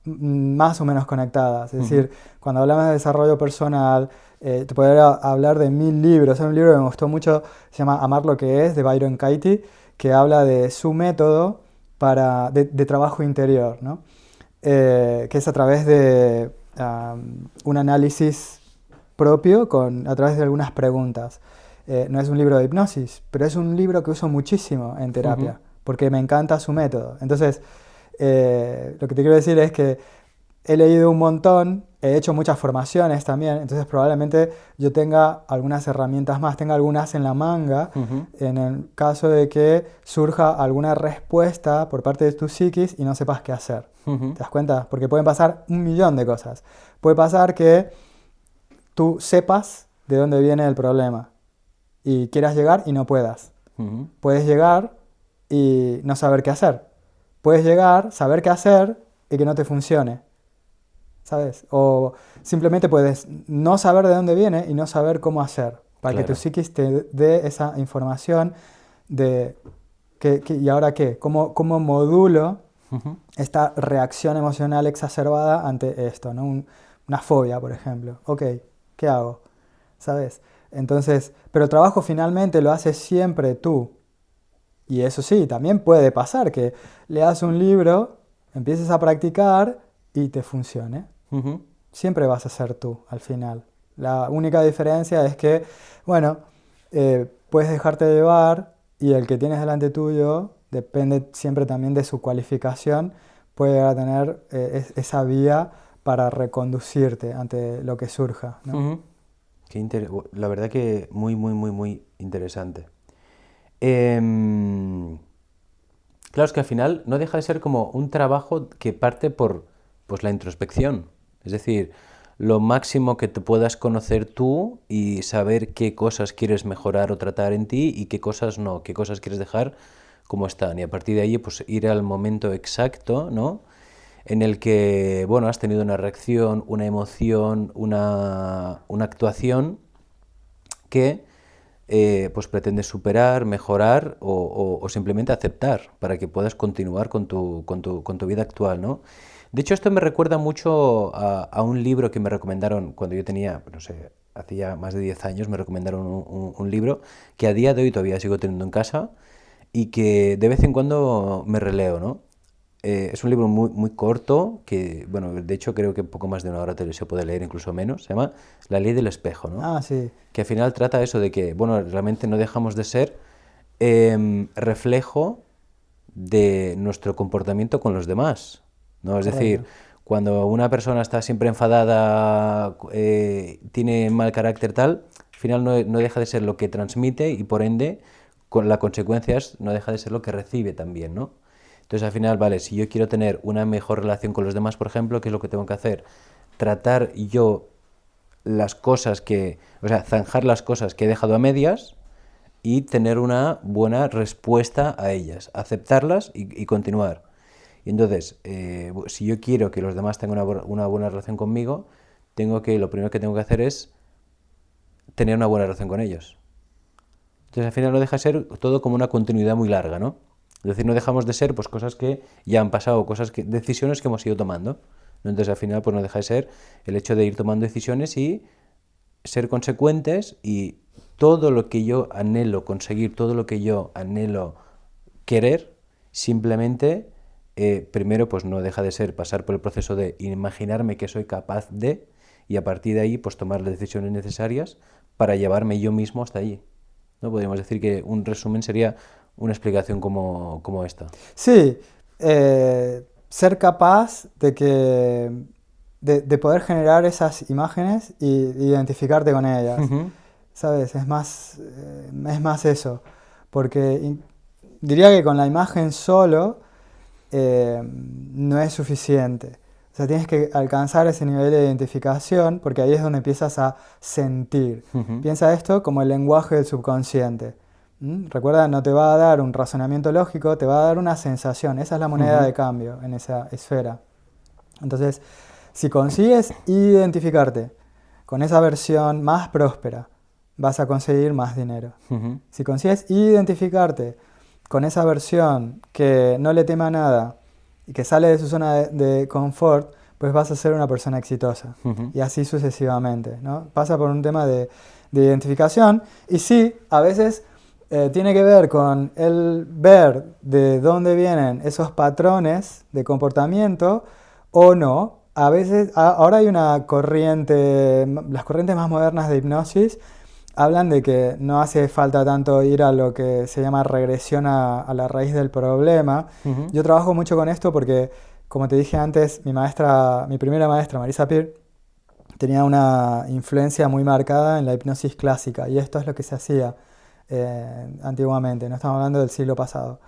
más o menos conectadas. Es Ujú, decir, cuando hablamos de desarrollo personal, te podría hablar de 1000 libros. Hay un libro que me gustó mucho, se llama Amar lo que es, de Byron Katie, que habla de su método de trabajo interior, ¿no? Que es a través de un análisis propio a través de algunas preguntas. No es un libro de hipnosis, pero es un libro que uso muchísimo en ujú, terapia, porque me encanta su método. Entonces, lo que te quiero decir es que he leído un montón, he hecho muchas formaciones también, entonces probablemente yo tenga algunas herramientas más, tenga algunas en la manga, ujú, en el caso de que surja alguna respuesta por parte de tu psiquis y no sepas qué hacer. ujú, ¿Te das cuenta? Porque pueden pasar un millón de cosas. Puede pasar que tú sepas de dónde viene el problema y quieras llegar y no puedas. ujú. Puedes llegar y no saber qué hacer. puedes llegar, saber qué hacer y que no te funcione, ¿sabes? O simplemente puedes no saber de dónde viene y no saber cómo hacer, para que tu Claro. psiquis te dé esa información de ¿y ahora qué? ¿Cómo modulo Ujú. esta reacción emocional exacerbada ante esto, ¿no? Una fobia, por ejemplo. Ok, ¿qué hago? ¿Sabes? Entonces, pero el trabajo finalmente lo haces siempre tú. Y eso sí, también puede pasar que leas un libro, empieces a practicar y te funcione. Ujú. Siempre vas a ser tú al final. La única diferencia es que, bueno, puedes dejarte llevar y el que tienes delante tuyo, depende siempre también de su cualificación, puede llegar a tener esa vía para reconducirte ante lo que surja, ¿no? Ujú. La verdad que muy, muy, muy, muy interesante. Em, claro, es que al final no deja de ser como un trabajo que parte por pues, la introspección. Es decir, lo máximo que te puedas conocer tú y saber qué cosas quieres mejorar o tratar en ti y qué cosas no, qué cosas quieres dejar como están. Y a partir de ahí, pues ir al momento exacto, ¿no? En el que, bueno, has tenido una reacción, una emoción, una actuación que pues pretendes superar, mejorar o simplemente aceptar para que puedas continuar con tu vida actual, ¿no? De hecho, esto me recuerda mucho a un libro que me recomendaron cuando yo tenía, no sé, hacía más de 10 años, me recomendaron un libro que a día de hoy todavía sigo teniendo en casa y que de vez en cuando me releo, ¿no? Es un libro muy, muy corto, que, bueno, de hecho creo que poco más de una hora se puede leer, incluso menos. Se llama La ley del espejo, ¿no? Ah, sí, Que al final trata eso de que, bueno, realmente no dejamos de ser reflejo de nuestro comportamiento con los demás, ¿no? Es decir, correcto. cuando una persona está siempre enfadada, tiene mal carácter tal, al final no deja de ser lo que transmite y por ende, con las consecuencias, no deja de ser lo que recibe también, ¿no? Entonces al final, vale, si yo quiero tener una mejor relación con los demás, por ejemplo, ¿qué es lo que tengo que hacer? Tratar yo las cosas o sea, zanjar las cosas que he dejado a medias y tener una buena respuesta a ellas, aceptarlas y continuar. Y entonces, si yo quiero que los demás tengan una buena relación conmigo, lo primero que tengo que hacer es tener una buena relación con ellos. Entonces al final no deja de ser todo como una continuidad muy larga, ¿no? Es decir, no dejamos de ser pues cosas que ya han pasado, decisiones que hemos ido tomando, ¿no? Entonces al final pues no deja de ser el hecho de ir tomando decisiones y ser consecuentes y todo lo que yo anhelo conseguir, todo lo que yo anhelo querer, simplemente primero pues no deja de ser pasar por el proceso de imaginarme que soy capaz de y a partir de ahí pues tomar las decisiones necesarias para llevarme yo mismo hasta allí. ¿No? Podríamos decir que un resumen sería una explicación como esta. Sí, ser capaz de poder generar esas imágenes y identificarte con ellas. Ujú. ¿Sabes? Es más eso. Porque diría que con la imagen solo no es suficiente. O sea, tienes que alcanzar ese nivel de identificación porque ahí es donde empiezas a sentir. Ujú. Piensa esto como el lenguaje del subconsciente. ¿Mm? Recuerda, no te va a dar un razonamiento lógico, te va a dar una sensación. Esa es la moneda Ujú. de cambio en esa esfera. Entonces, si consigues identificarte con esa versión más próspera, vas a conseguir más dinero. Ujú. Si consigues identificarte con esa versión que no le teme a nada y que sale de su zona de confort, pues vas a ser una persona exitosa. Ujú. Y así sucesivamente, ¿no? Pasa por un tema de identificación. Y sí, a veces tiene que ver con el ver de dónde vienen esos patrones de comportamiento o no. A veces, ahora hay una corriente, las corrientes más modernas de hipnosis hablan de que no hace falta tanto ir a lo que se llama regresión a la raíz del problema. Ujú. Yo trabajo mucho con esto porque, como te dije antes, mi primera maestra, Marisa Peer, tenía una influencia muy marcada en la hipnosis clásica y esto es lo que se hacía antiguamente, no estamos hablando del siglo pasado,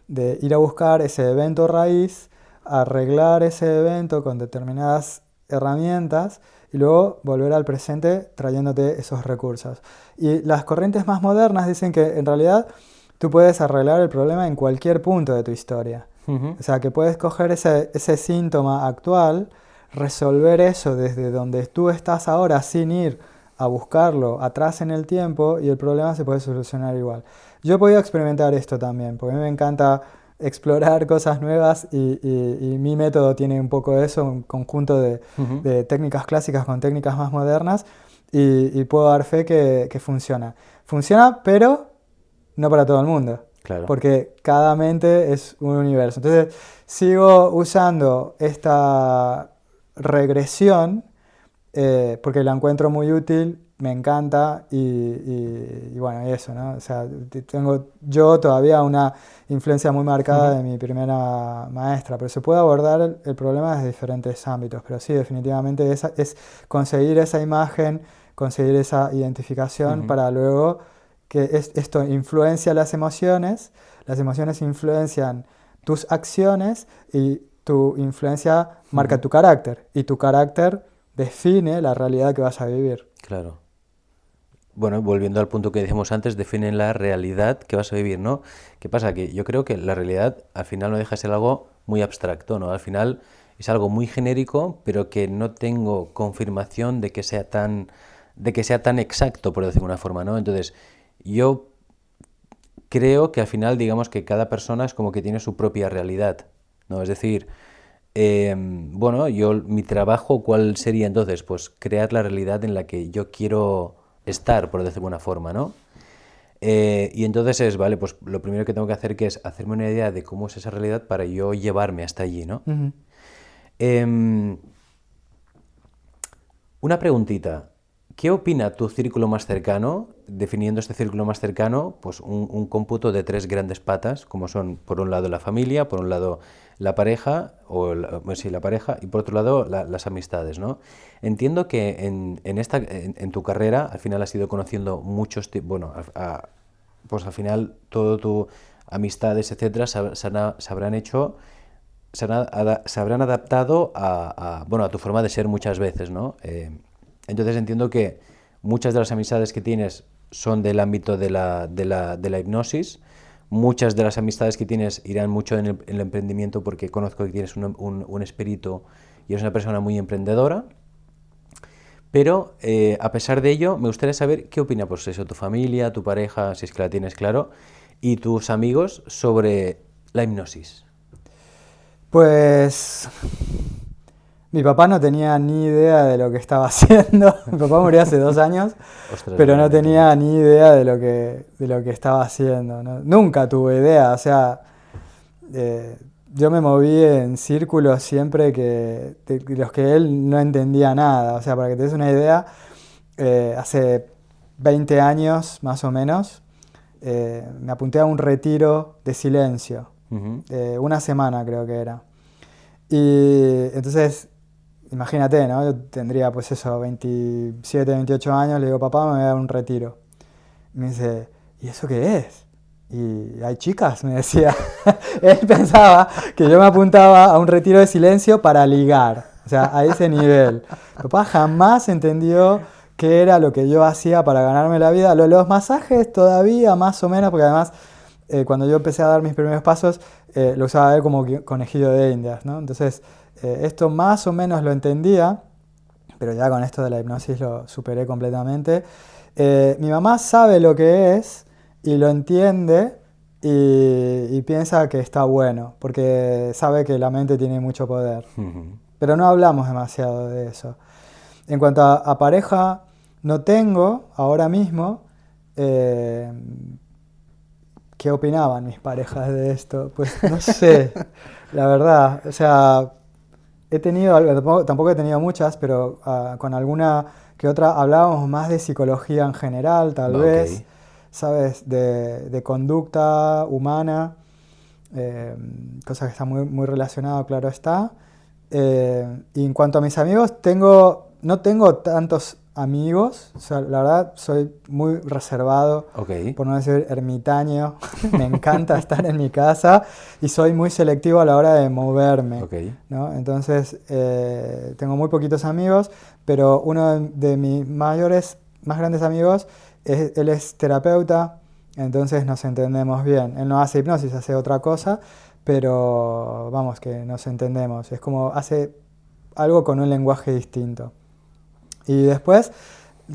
de ir a buscar ese evento raíz, arreglar ese evento con determinadas herramientas y luego volver al presente trayéndote esos recursos. Y las corrientes más modernas dicen que en realidad tú puedes arreglar el problema en cualquier punto de tu historia. Ujú. O sea, que puedes coger ese síntoma actual, resolver eso desde donde tú estás ahora sin ir a buscarlo atrás en el tiempo y el problema se puede solucionar igual. Yo he podido experimentar esto también, porque a mí me encanta explorar cosas nuevas y mi método tiene un poco de eso, un conjunto Ujú. de técnicas clásicas con técnicas más modernas y puedo dar fe que funciona. Funciona, pero no para todo el mundo, Claro. porque cada mente es un universo. Entonces, sigo usando esta regresión porque la encuentro muy útil, me encanta y bueno, y eso, ¿no? O sea, tengo yo todavía una influencia muy marcada Ujú. de mi primera maestra, pero se puede abordar el problema desde diferentes ámbitos, pero sí, definitivamente es conseguir esa imagen, conseguir esa identificación Ujú. para luego que esto influencia las emociones influencian tus acciones y tu influencia marca Ujú. tu carácter y tu carácter define la realidad que vas a vivir. Claro. Bueno, volviendo al punto que dijimos antes, definen la realidad que vas a vivir, ¿no? ¿Qué pasa? Que yo creo que la realidad al final no deja de ser algo muy abstracto, ¿no? Al final es algo muy genérico, pero que no tengo confirmación de que sea tan exacto, por decirlo de alguna forma, ¿no? Entonces, yo creo que al final, digamos que cada persona es como que tiene su propia realidad, ¿no? Es decir, bueno, mi trabajo, ¿cuál sería entonces? Pues crear la realidad en la que yo quiero estar, por decirlo de alguna forma, ¿no? Y entonces vale, pues lo primero que tengo que hacer que es hacerme una idea de cómo es esa realidad para yo llevarme hasta allí, ¿no? Ujú. Em, una preguntita. ¿Qué opina tu círculo más cercano? Definiendo este círculo más cercano, pues un cómputo de tres grandes patas, como son por un lado la familia, por un lado la pareja, bueno, sí, la pareja, y por otro lado las amistades, ¿no? Entiendo que en tu carrera al final has ido conociendo muchos tipos, bueno, pues al final todo tu amistades, etcétera, se habrán hecho se habrán adaptado bueno, a tu forma de ser muchas veces, ¿no? Entonces entiendo que muchas de las amistades que tienes son del ámbito de la hipnosis, muchas de las amistades que tienes irán mucho en el emprendimiento porque conozco que tienes un espíritu y eres una persona muy emprendedora, pero a pesar de ello me gustaría saber qué opina, pues eso, tu familia, tu pareja, si es que la tienes claro, y tus amigos sobre la hipnosis. Pues mi papá no tenía ni idea de lo que estaba haciendo. Mi papá murió hace 2 años, Ostras, lo pero no lamento tenía mucho. ni idea de lo que estaba haciendo, ¿no? Nunca tuve idea, o sea, eh, yo me moví en círculos siempre de los que él no entendía nada. O sea, para que te des una idea, hace 20 años más o menos, me apunté a un retiro de silencio, Ujú. una semana creo que era. Y entonces, imagínate, ¿no? Yo tendría pues eso, 27, 28 años, le digo, papá, me voy a dar un retiro. Y me dice, ¿y eso qué es? Y hay chicas, me decía. Él pensaba que yo me apuntaba a un retiro de silencio para ligar, o sea, a ese nivel. Papá jamás entendió qué era lo que yo hacía para ganarme la vida. Los masajes todavía más o menos, porque además cuando yo empecé a dar mis primeros pasos, lo usaba él como conejillo de indias, ¿no? Entonces, esto más o menos lo entendía, pero ya con esto de la hipnosis lo superé completamente. Mi mamá sabe lo que es y lo entiende y piensa que está bueno, porque sabe que la mente tiene mucho poder. Ujú. Pero no hablamos demasiado de eso. En cuanto a pareja, no tengo ahora mismo. eh, ¿Qué opinaban mis parejas de esto? Pues no sé, la verdad. O sea, he tenido, tampoco he tenido muchas, pero con alguna que otra hablábamos más de psicología en general, tal Ok. vez, ¿sabes? De conducta humana, eh, cosa que está muy, muy relacionado, claro está. Y en cuanto a mis amigos, no tengo tantos amigos, o sea, la verdad soy muy reservado, Ok. por no decir ermitaño. Me encanta estar en mi casa y soy muy selectivo a la hora de moverme, Ok. ¿no? Entonces, tengo muy poquitos amigos, pero uno de mis más grandes amigos, él es terapeuta, entonces nos entendemos bien. Él no hace hipnosis, hace otra cosa, pero vamos, que nos entendemos. Es como hace algo con un lenguaje distinto. Y después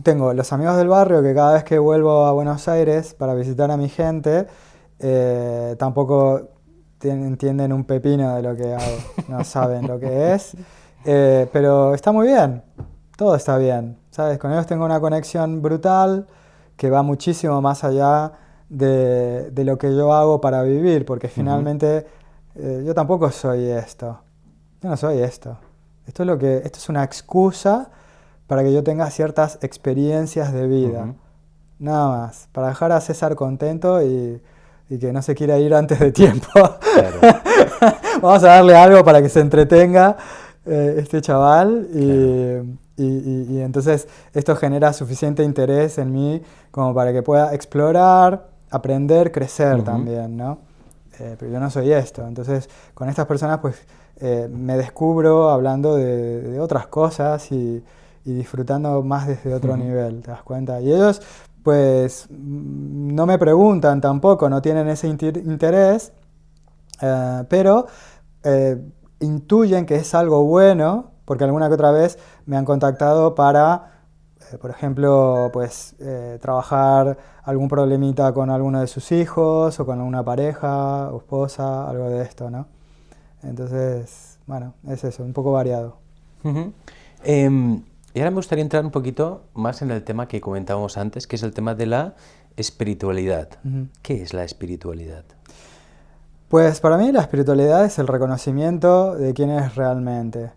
tengo los amigos del barrio que cada vez que vuelvo a Buenos Aires para visitar a mi gente, tampoco entienden un pepino de lo que hago, no saben lo que es, pero está muy bien, todo está bien, ¿sabes? Con ellos tengo una conexión brutal que va muchísimo más allá de lo que yo hago para vivir, porque finalmente yo tampoco soy esto, yo no soy esto. Esto es una excusa para que yo tenga ciertas experiencias de vida. Nada más, para dejar a César contento y que no se quiera ir antes de tiempo. Claro. Vamos a darle algo para que se entretenga este chaval Claro. y entonces esto genera suficiente interés en mí como para que pueda explorar, aprender, crecer también, ¿no? Pero yo no soy esto, entonces con estas personas pues me descubro hablando de otras cosas y disfrutando más desde otro nivel, ¿te das cuenta? Y ellos pues no me preguntan tampoco, no tienen ese interés, pero intuyen que es algo bueno, porque alguna que otra vez me han contactado para, por ejemplo, pues trabajar algún problemita con alguno de sus hijos o con alguna pareja o esposa, algo de esto, ¿no? Entonces, bueno, es eso, un poco variado. Y ahora me gustaría entrar un poquito más en el tema que comentábamos antes, que es el tema de la espiritualidad. ¿Qué es la espiritualidad? Pues para mí la espiritualidad es el reconocimiento de quién es realmente.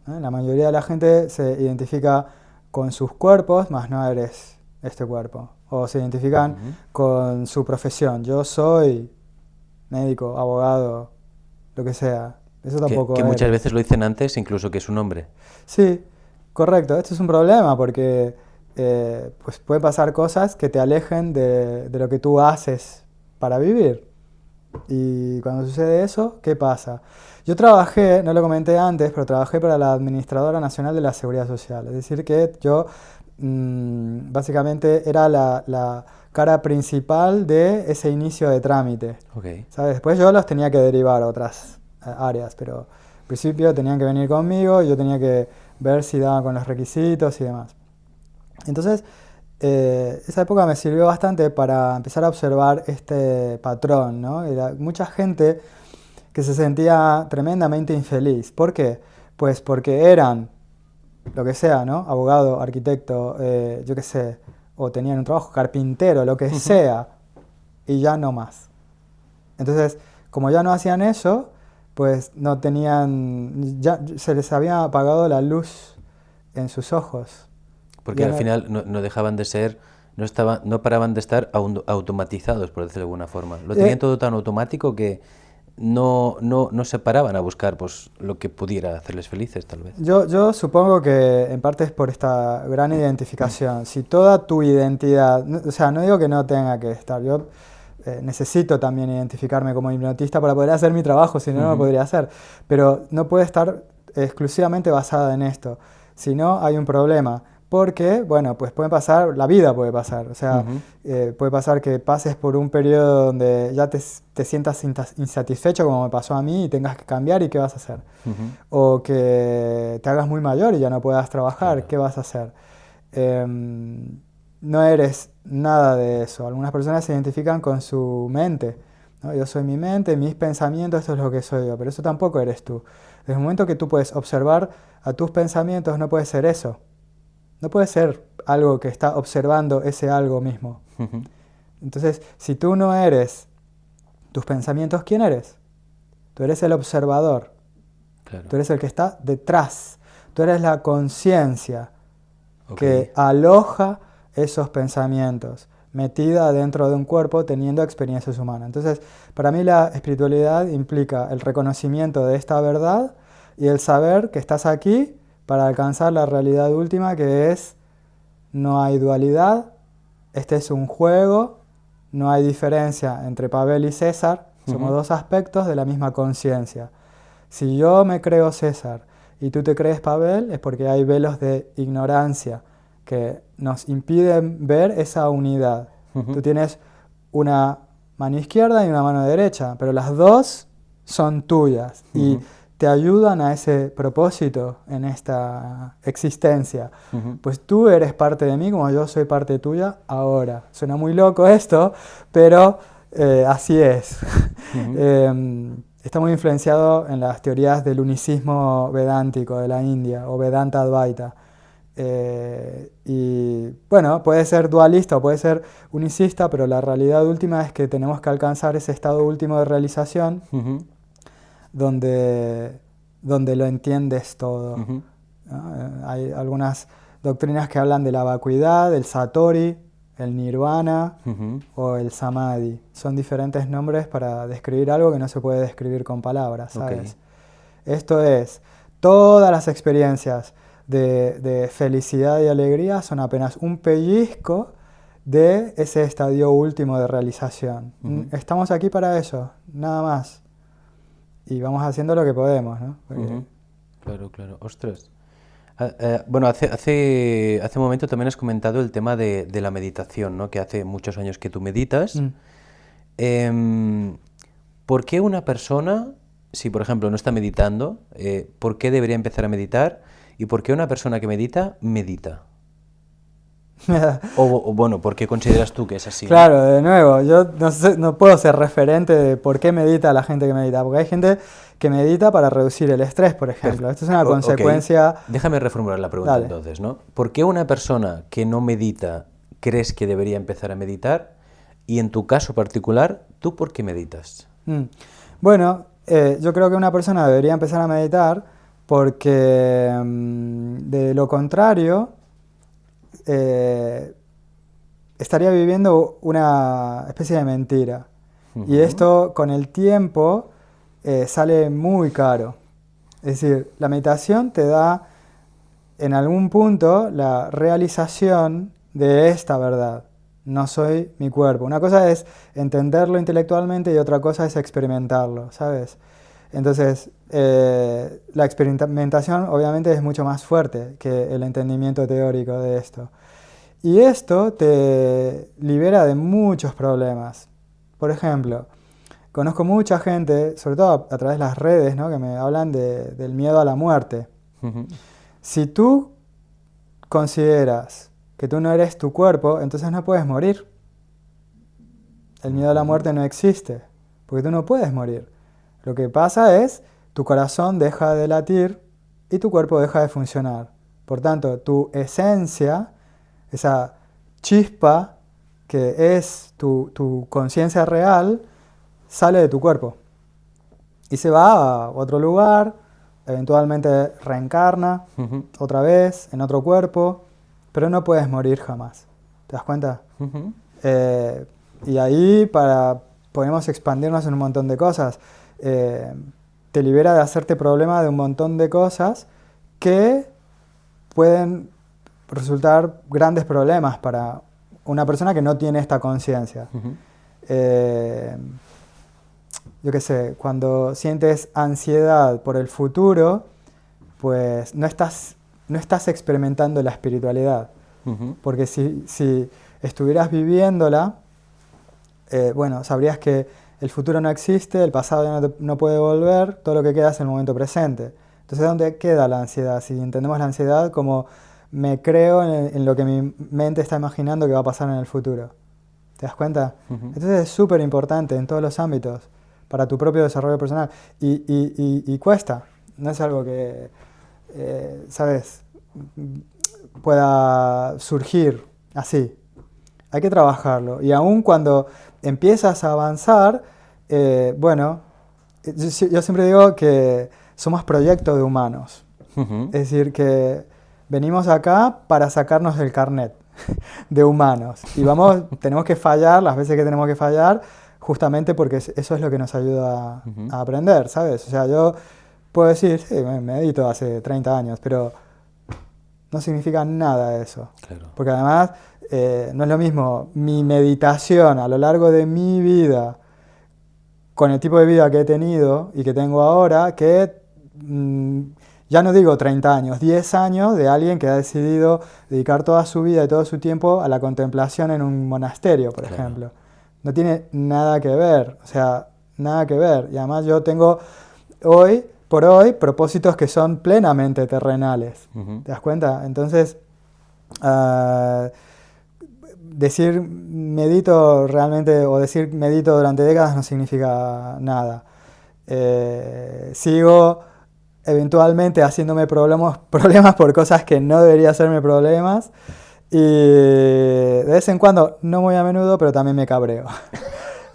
La mayoría de la gente se identifica con sus cuerpos, más no eres este cuerpo. O se identifican con su profesión. Yo soy médico, abogado, lo que sea. Eso tampoco Que muchas eres. veces lo dicen antes incluso que es un hombre. Sí, correcto. Esto es un problema porque pues pueden pasar cosas que te alejen de lo que tú haces para vivir. Y cuando sucede eso, ¿qué pasa? Yo trabajé, no lo comenté antes, pero trabajé para la Administradora Nacional de la Seguridad Social. Es decir, que yo básicamente era la cara principal de ese inicio de trámite. Okay. ¿Sabes? Después yo los tenía que derivar a otras áreas, pero al principio tenían que venir conmigo y yo tenía que ver si daban con los requisitos y demás. Entonces, esa época me sirvió bastante para empezar a observar este patrón, ¿no? Era mucha gente que se sentía tremendamente infeliz. ¿Por qué? Pues porque eran lo que sea, ¿no? Abogado, arquitecto, yo qué sé, o tenían un trabajo, carpintero, lo que sea, y ya no más. Entonces, como ya no hacían eso, pues no tenían, ya se les había apagado la luz en sus ojos. Porque Ya al no, final no dejaban de ser, no paraban de estar automatizados, por decirlo de alguna forma. Lo tenían todo tan automático que no se paraban a buscar pues, lo que pudiera hacerles felices, tal vez. yo supongo que en parte es por esta gran identificación. Si toda tu identidad, o sea, no digo que no tenga que estar, yo necesito también identificarme como hipnotista para poder hacer mi trabajo, si no, no lo podría hacer. Pero no puede estar exclusivamente basada en esto, si no hay un problema. Porque, bueno, pues puede pasar, la vida puede pasar, o sea, puede pasar que pases por un periodo donde ya te sientas insatisfecho como me pasó a mí y tengas que cambiar y ¿qué vas a hacer? O que te hagas muy mayor y ya no puedas trabajar, Claro. ¿qué vas a hacer? No eres nada de eso. Algunas personas se identifican con su mente, ¿no? Yo soy mi mente, mis pensamientos, esto es lo que soy yo, pero eso tampoco eres tú. Desde el momento que tú puedes observar a tus pensamientos, no puede ser eso. No puede ser algo que está observando ese algo mismo. Entonces, si tú no eres tus pensamientos, ¿quién eres? Tú eres el observador. Claro. Tú eres el que está detrás. Tú eres la conciencia que Okay. aloja esos pensamientos, metida dentro de un cuerpo teniendo experiencias humanas. Entonces, para mí la espiritualidad implica el reconocimiento de esta verdad y el saber que estás aquí para alcanzar la realidad última, que es no hay dualidad, este es un juego, no hay diferencia entre Pavel y César, somos dos aspectos de la misma conciencia. Si yo me creo César y tú te crees Pavel, es porque hay velos de ignorancia que nos impiden ver esa unidad. Tú tienes una mano izquierda y una mano derecha, pero las dos son tuyas y te ayudan a ese propósito en esta existencia. Pues tú eres parte de mí como yo soy parte tuya ahora. Suena muy loco esto, pero así es. Está muy influenciado en las teorías del unicismo vedántico de la India o Vedanta Advaita. Y bueno, puede ser dualista o puede ser unicista, pero la realidad última es que tenemos que alcanzar ese estado último de realización donde lo entiendes todo. ¿No? Hay algunas doctrinas que hablan de la vacuidad, el satori, el nirvana o el samadhi. Son diferentes nombres para describir algo que no se puede describir con palabras, ¿sabes? Esto es, todas las experiencias de felicidad y alegría son apenas un pellizco de ese estadio último de realización. Estamos aquí para eso, nada más. Y vamos haciendo lo que podemos, ¿no? Porque... Claro. Ostras. Bueno, hace un momento también has comentado el tema de la meditación, ¿no? Que hace muchos años que tú meditas. ¿Por qué una persona, si por ejemplo no está meditando, por qué debería empezar a meditar? ¿Y por qué una persona que medita? O bueno, ¿por qué consideras tú que es así? Claro, de nuevo, yo no puedo ser referente de por qué medita la gente que medita, porque hay gente que medita para reducir el estrés, por ejemplo. Esto es una consecuencia... Déjame reformular la pregunta entonces, ¿no? ¿Por qué una persona que no medita crees que debería empezar a meditar? Y en tu caso particular, ¿tú por qué meditas? Bueno, yo creo que una persona debería empezar a meditar porque de lo contrario... estaría viviendo una especie de mentira. Y esto con el tiempo sale muy caro. Es decir, la meditación te da en algún punto la realización de esta verdad. No soy mi cuerpo. Una cosa es entenderlo intelectualmente y otra cosa es experimentarlo, ¿sabes? Entonces, la experimentación obviamente es mucho más fuerte que el entendimiento teórico de esto. Y esto te libera de muchos problemas. Por ejemplo, conozco mucha gente, sobre todo a través de las redes, ¿no? Que me hablan del miedo a la muerte. Si tú consideras que tú no eres tu cuerpo, entonces no puedes morir. El miedo a la muerte no existe, porque tú no puedes morir. Lo que pasa es, tu corazón deja de latir y tu cuerpo deja de funcionar. Por tanto, tu esencia, esa chispa que es tu conciencia real, sale de tu cuerpo. Y se va a otro lugar, eventualmente reencarna otra vez en otro cuerpo, pero no puedes morir jamás. ¿Te das cuenta? Y ahí podemos expandirnos en un montón de cosas. Te libera de hacerte problema de un montón de cosas que pueden resultar grandes problemas para una persona que no tiene esta conciencia. Yo qué sé, cuando sientes ansiedad por el futuro, pues no estás experimentando la espiritualidad. Porque si estuvieras viviéndola, bueno, sabrías que el futuro no existe, el pasado ya no puede volver, todo lo que queda es el momento presente. Entonces, ¿dónde queda la ansiedad? Si entendemos la ansiedad como me creo en lo que mi mente está imaginando que va a pasar en el futuro. ¿Te das cuenta? Entonces es súper importante en todos los ámbitos para tu propio desarrollo personal. Y cuesta. No es algo que, ¿sabes?, pueda surgir así. Hay que trabajarlo. Y aún cuando empiezas a avanzar, bueno, yo siempre digo que somos proyectos de humanos. Es decir, que venimos acá para sacarnos el carnet de humanos. Y tenemos que fallar las veces que tenemos que fallar, justamente porque eso es lo que nos ayuda a aprender, ¿sabes? O sea, yo puedo decir, sí, medito hace 30 años, pero no significa nada eso. Claro. Porque además no es lo mismo mi meditación a lo largo de mi vida, con el tipo de vida que he tenido y que tengo ahora, que ya no digo 30 años, 10 años de alguien que ha decidido dedicar toda su vida y todo su tiempo a la contemplación en un monasterio, por ejemplo. No tiene nada que ver, o sea, nada que ver. Y además yo tengo hoy por hoy propósitos que son plenamente terrenales. ¿Te das cuenta? Entonces, decir medito realmente o decir medito durante décadas no significa nada. Sigo eventualmente haciéndome problemas por cosas que no debería hacerme problemas y de vez en cuando, no muy a menudo, pero también me cabreo.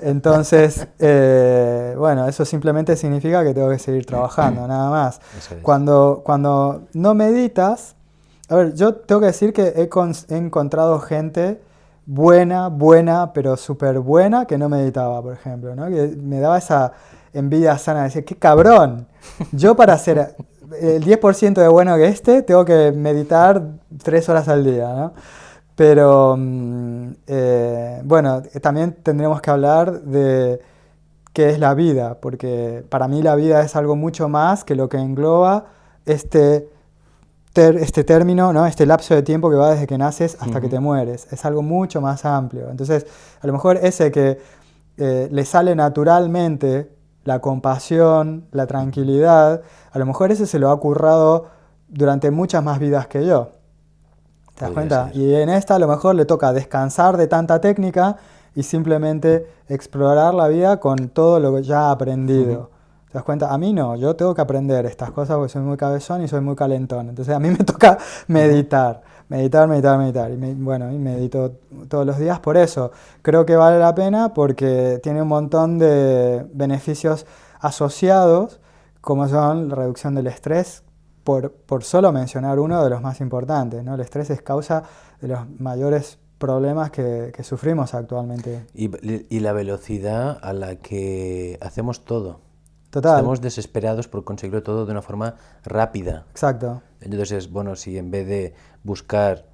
Entonces, bueno, eso simplemente significa que tengo que seguir trabajando, nada más. Cuando no meditas, a ver, yo tengo que decir que he encontrado gente buena, pero súper buena, que no meditaba, por ejemplo, ¿no? Que me daba esa envidia sana de decir, ¡qué cabrón! Yo para ser el 10% de bueno que tengo que meditar 3 horas al día, ¿no? Pero, bueno, también tendremos que hablar de qué es la vida, porque para mí la vida es algo mucho más que lo que engloba este término, ¿no? Este lapso de tiempo que va desde que naces hasta que te mueres. Es algo mucho más amplio. Entonces, a lo mejor ese que le sale naturalmente la compasión, la tranquilidad, a lo mejor ese se lo ha currado durante muchas más vidas que yo. ¿Te das cuenta? Y en esta a lo mejor le toca descansar de tanta técnica y simplemente explorar la vida con todo lo que ya ha aprendido. ¿Te das cuenta? A mí no, yo tengo que aprender estas cosas porque soy muy cabezón y soy muy calentón. Entonces a mí me toca meditar. Y bueno, y medito todos los días por eso. Creo que vale la pena porque tiene un montón de beneficios asociados, como son la reducción del estrés, por solo mencionar uno de los más importantes, ¿no? El estrés es causa de los mayores problemas que sufrimos actualmente. Y la velocidad a la que hacemos todo. Total. Estamos desesperados por conseguirlo todo de una forma rápida. Exacto. Entonces, bueno, si en vez de buscar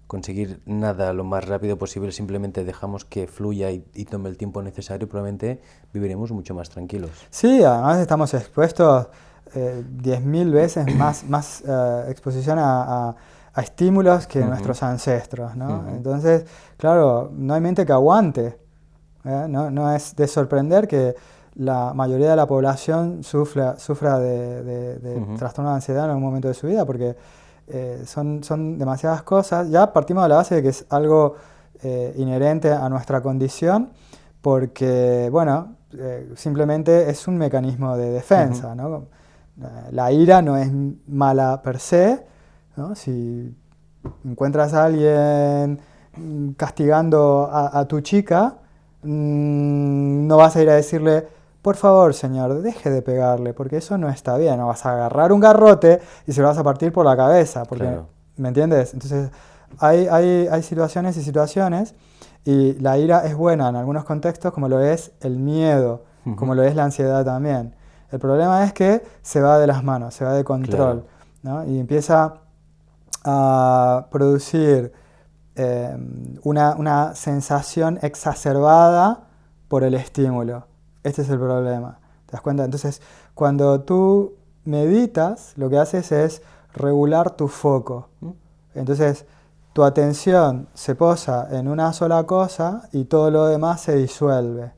conseguir nada lo más rápido posible, simplemente dejamos que fluya y tome el tiempo necesario, probablemente viviremos mucho más tranquilos. Sí, además estamos expuestos 10.000 veces más exposición a estímulos que nuestros ancestros, ¿no? Entonces, claro, no hay mente que aguante. No es de sorprender que la mayoría de la población sufra de trastorno de ansiedad en algún momento de su vida, porque son demasiadas cosas. Ya partimos de la base de que es algo inherente a nuestra condición, porque, bueno, simplemente es un mecanismo de defensa, ¿no? La ira no es mala per se, ¿no? Si encuentras a alguien castigando a tu chica, no vas a ir a decirle, por favor, señor, deje de pegarle, porque eso no está bien. No vas a agarrar un garrote y se lo vas a partir por la cabeza, porque, claro. ¿Me entiendes? Entonces, hay situaciones y situaciones, y la ira es buena en algunos contextos, como lo es el miedo, como lo es la ansiedad también. El problema es que se va de las manos, se va de control, claro, ¿no? Y empieza a producir una sensación exacerbada por el estímulo. Este es el problema. ¿Te das cuenta? Entonces, cuando tú meditas, lo que haces es regular tu foco. Entonces, tu atención se posa en una sola cosa y todo lo demás se disuelve.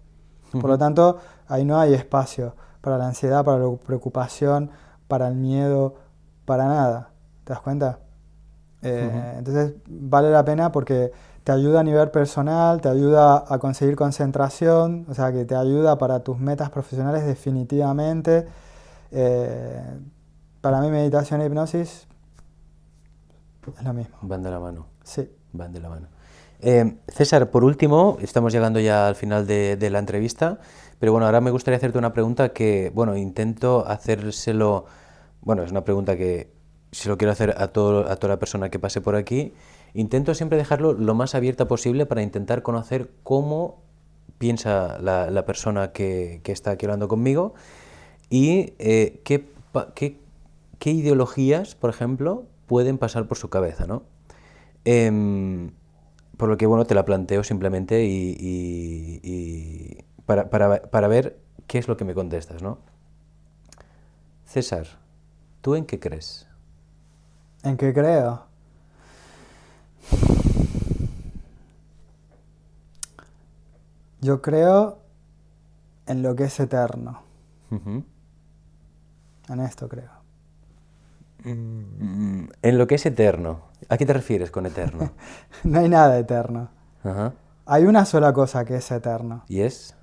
Por lo tanto, ahí no hay espacio para la ansiedad, para la preocupación, para el miedo, para nada. ¿Te das cuenta? Entonces vale la pena porque te ayuda a nivel personal, te ayuda a conseguir concentración, o sea que te ayuda para tus metas profesionales definitivamente. Para mí meditación e hipnosis es lo mismo. Van de la mano. Sí. Van de la mano. César, por último, estamos llegando ya al final de la entrevista, pero bueno, ahora me gustaría hacerte una pregunta que, bueno, intento hacérselo, bueno, es una pregunta que si lo quiero hacer a toda la persona que pase por aquí, intento siempre dejarlo lo más abierta posible para intentar conocer cómo piensa la persona que está aquí hablando conmigo y qué ideologías, por ejemplo, pueden pasar por su cabeza, ¿no? Por lo que, bueno, te la planteo simplemente y para ver qué es lo que me contestas, ¿no? César, ¿tú en qué crees? ¿En qué creo? Yo creo en lo que es eterno. Ujú. En esto creo. En lo que es eterno. ¿A qué te refieres con eterno? No hay nada eterno. Ajá. Hay una sola cosa que es eterno. ¿Y es?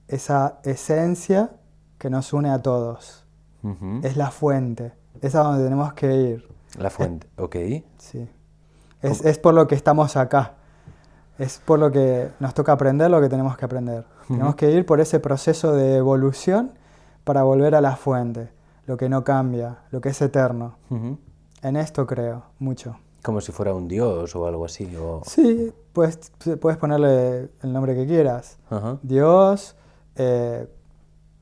Esa esencia que nos une a todos. Ujú. Es la fuente. Es a donde tenemos que ir. La fuente. Ok. Sí. ¿Cómo? Es por lo que estamos acá. Es por lo que nos toca aprender lo que tenemos que aprender. Tenemos Ujú. que ir por ese proceso de evolución para volver a la fuente. Lo que no cambia, lo que es eterno. Ujú. En esto creo mucho. Como si fuera un dios o algo así. O... Sí, puedes ponerle el nombre que quieras. Ajá. Dios,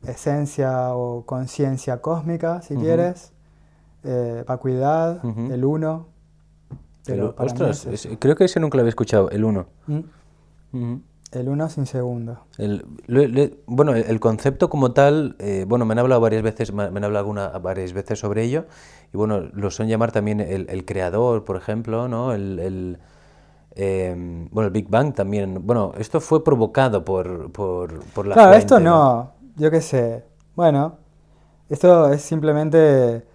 esencia o conciencia cósmica, si Ujú. quieres. Vacuidad, Ujú. el uno. Pero para mí Ostras, es eso. creo que ese nunca lo había escuchado, el uno. Mm. Ujú. El uno sin segundo. Bueno, el concepto como tal, bueno, me han hablado varias veces, me han hablado varias veces sobre ello, y bueno, lo suelen llamar también el creador, por ejemplo, ¿no? Bueno, el Big Bang también. Bueno, esto fue provocado por la Claro, esto fuente, ¿no? no, yo qué sé. Bueno, esto es simplemente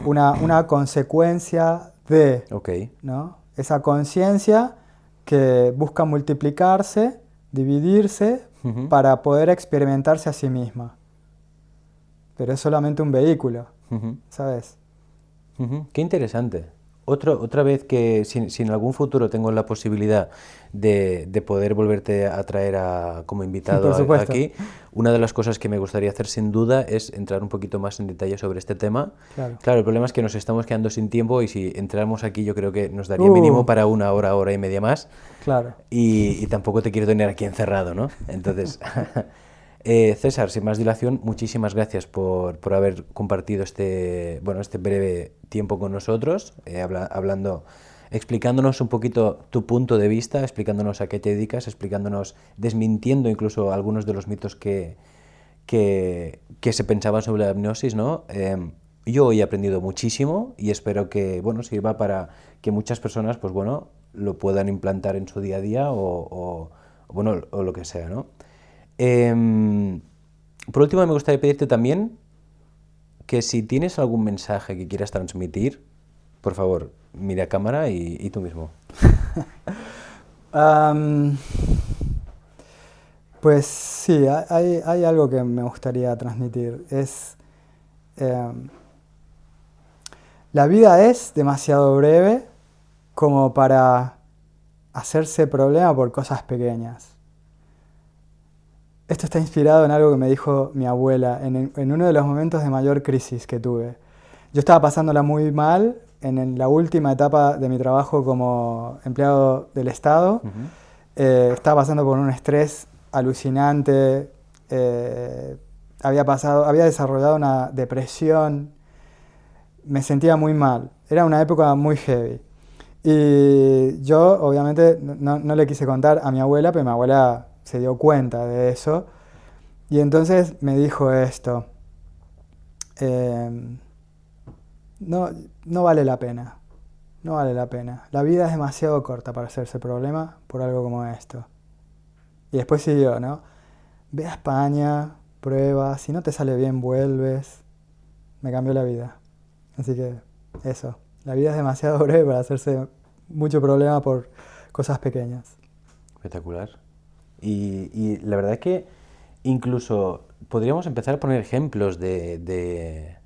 una consecuencia de, Ok. ¿no? Esa conciencia que busca multiplicarse, dividirse, Ujú. para poder experimentarse a sí misma. Pero es solamente un vehículo, Ujú. ¿sabes? Ujú. Qué interesante. Otra vez que si en algún futuro tengo la posibilidad de poder volverte a traer como invitado Por supuesto, aquí, una de las cosas que me gustaría hacer sin duda es entrar un poquito más en detalle sobre este tema. claro. Claro, el problema es que nos estamos quedando sin tiempo y si entramos aquí yo creo que nos daría Uh, mínimo para una hora, hora y media más claro. y tampoco te quiero tener aquí encerrado, ¿no? Entonces, César, sin más dilación, muchísimas gracias por haber compartido este breve tiempo con nosotros, hablando, explicándonos un poquito tu punto de vista, explicándonos a qué te dedicas, explicándonos, desmintiendo incluso algunos de los mitos que se pensaban sobre la hipnosis, ¿no? Yo hoy he aprendido muchísimo y espero que, bueno, sirva para que muchas personas, pues bueno, lo puedan implantar en su día a día bueno, o lo que sea, ¿no? Por último, me gustaría pedirte también que si tienes algún mensaje que quieras transmitir, por favor, mira a cámara y tú mismo. Am, pues sí, hay algo que me gustaría transmitir. Em, la vida es demasiado breve como para hacerse problema por cosas pequeñas. Esto está inspirado en algo que me dijo mi abuela en uno de los momentos de mayor crisis que tuve. Yo estaba pasándola muy mal en la última etapa de mi trabajo como empleado del Estado. Ujú. Estaba pasando por un estrés alucinante. Había desarrollado una depresión. Me sentía muy mal. Era una época muy heavy. Y yo, obviamente, no le quise contar a mi abuela, pero mi abuela se dio cuenta de eso. Y entonces me dijo esto. em, no, no vale la pena. No vale la pena. La vida es demasiado corta para hacerse problema por algo como esto. Y después siguió, ¿no? Ve a España, prueba, si no te sale bien, vuelves. Me cambió la vida. Así que eso. La vida es demasiado breve para hacerse mucho problema por cosas pequeñas. Espectacular. Y la verdad es que incluso podríamos empezar a poner ejemplos de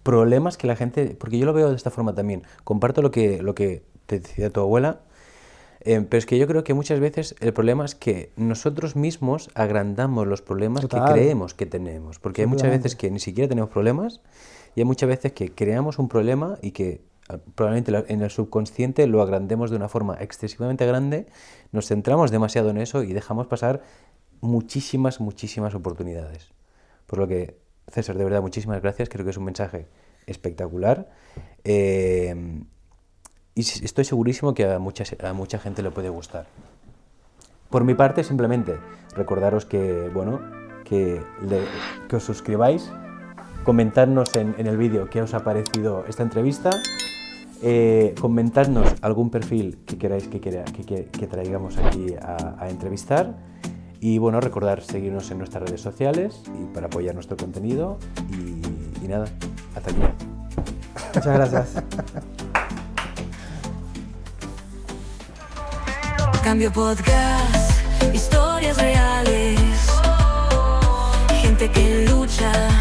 problemas que la gente, porque yo lo veo de esta forma también, comparto lo que te decía tu abuela, pero es que yo creo que muchas veces el problema es que nosotros mismos agrandamos los problemas que Total, creemos que tenemos, porque hay muchas veces absolutamente. que ni siquiera tenemos problemas y hay muchas veces que creamos un problema y que probablemente en el subconsciente lo agrandemos de una forma excesivamente grande, nos centramos demasiado en eso y dejamos pasar muchísimas, muchísimas oportunidades. Por lo que, César, de verdad, muchísimas gracias. Creo que es un mensaje espectacular. Eh, y estoy segurísimo que a mucha gente le puede gustar. Por mi parte, simplemente recordaros que, bueno, que os suscribáis, comentadnos en el vídeo qué os ha parecido esta entrevista, comentadnos algún perfil que queráis que traigamos aquí a entrevistar Y bueno, recordar seguirnos en nuestras redes sociales y para apoyar nuestro contenido. Y nada, hasta aquí. Muchas gracias. Cambio Podcast, historias reales, gente que lucha.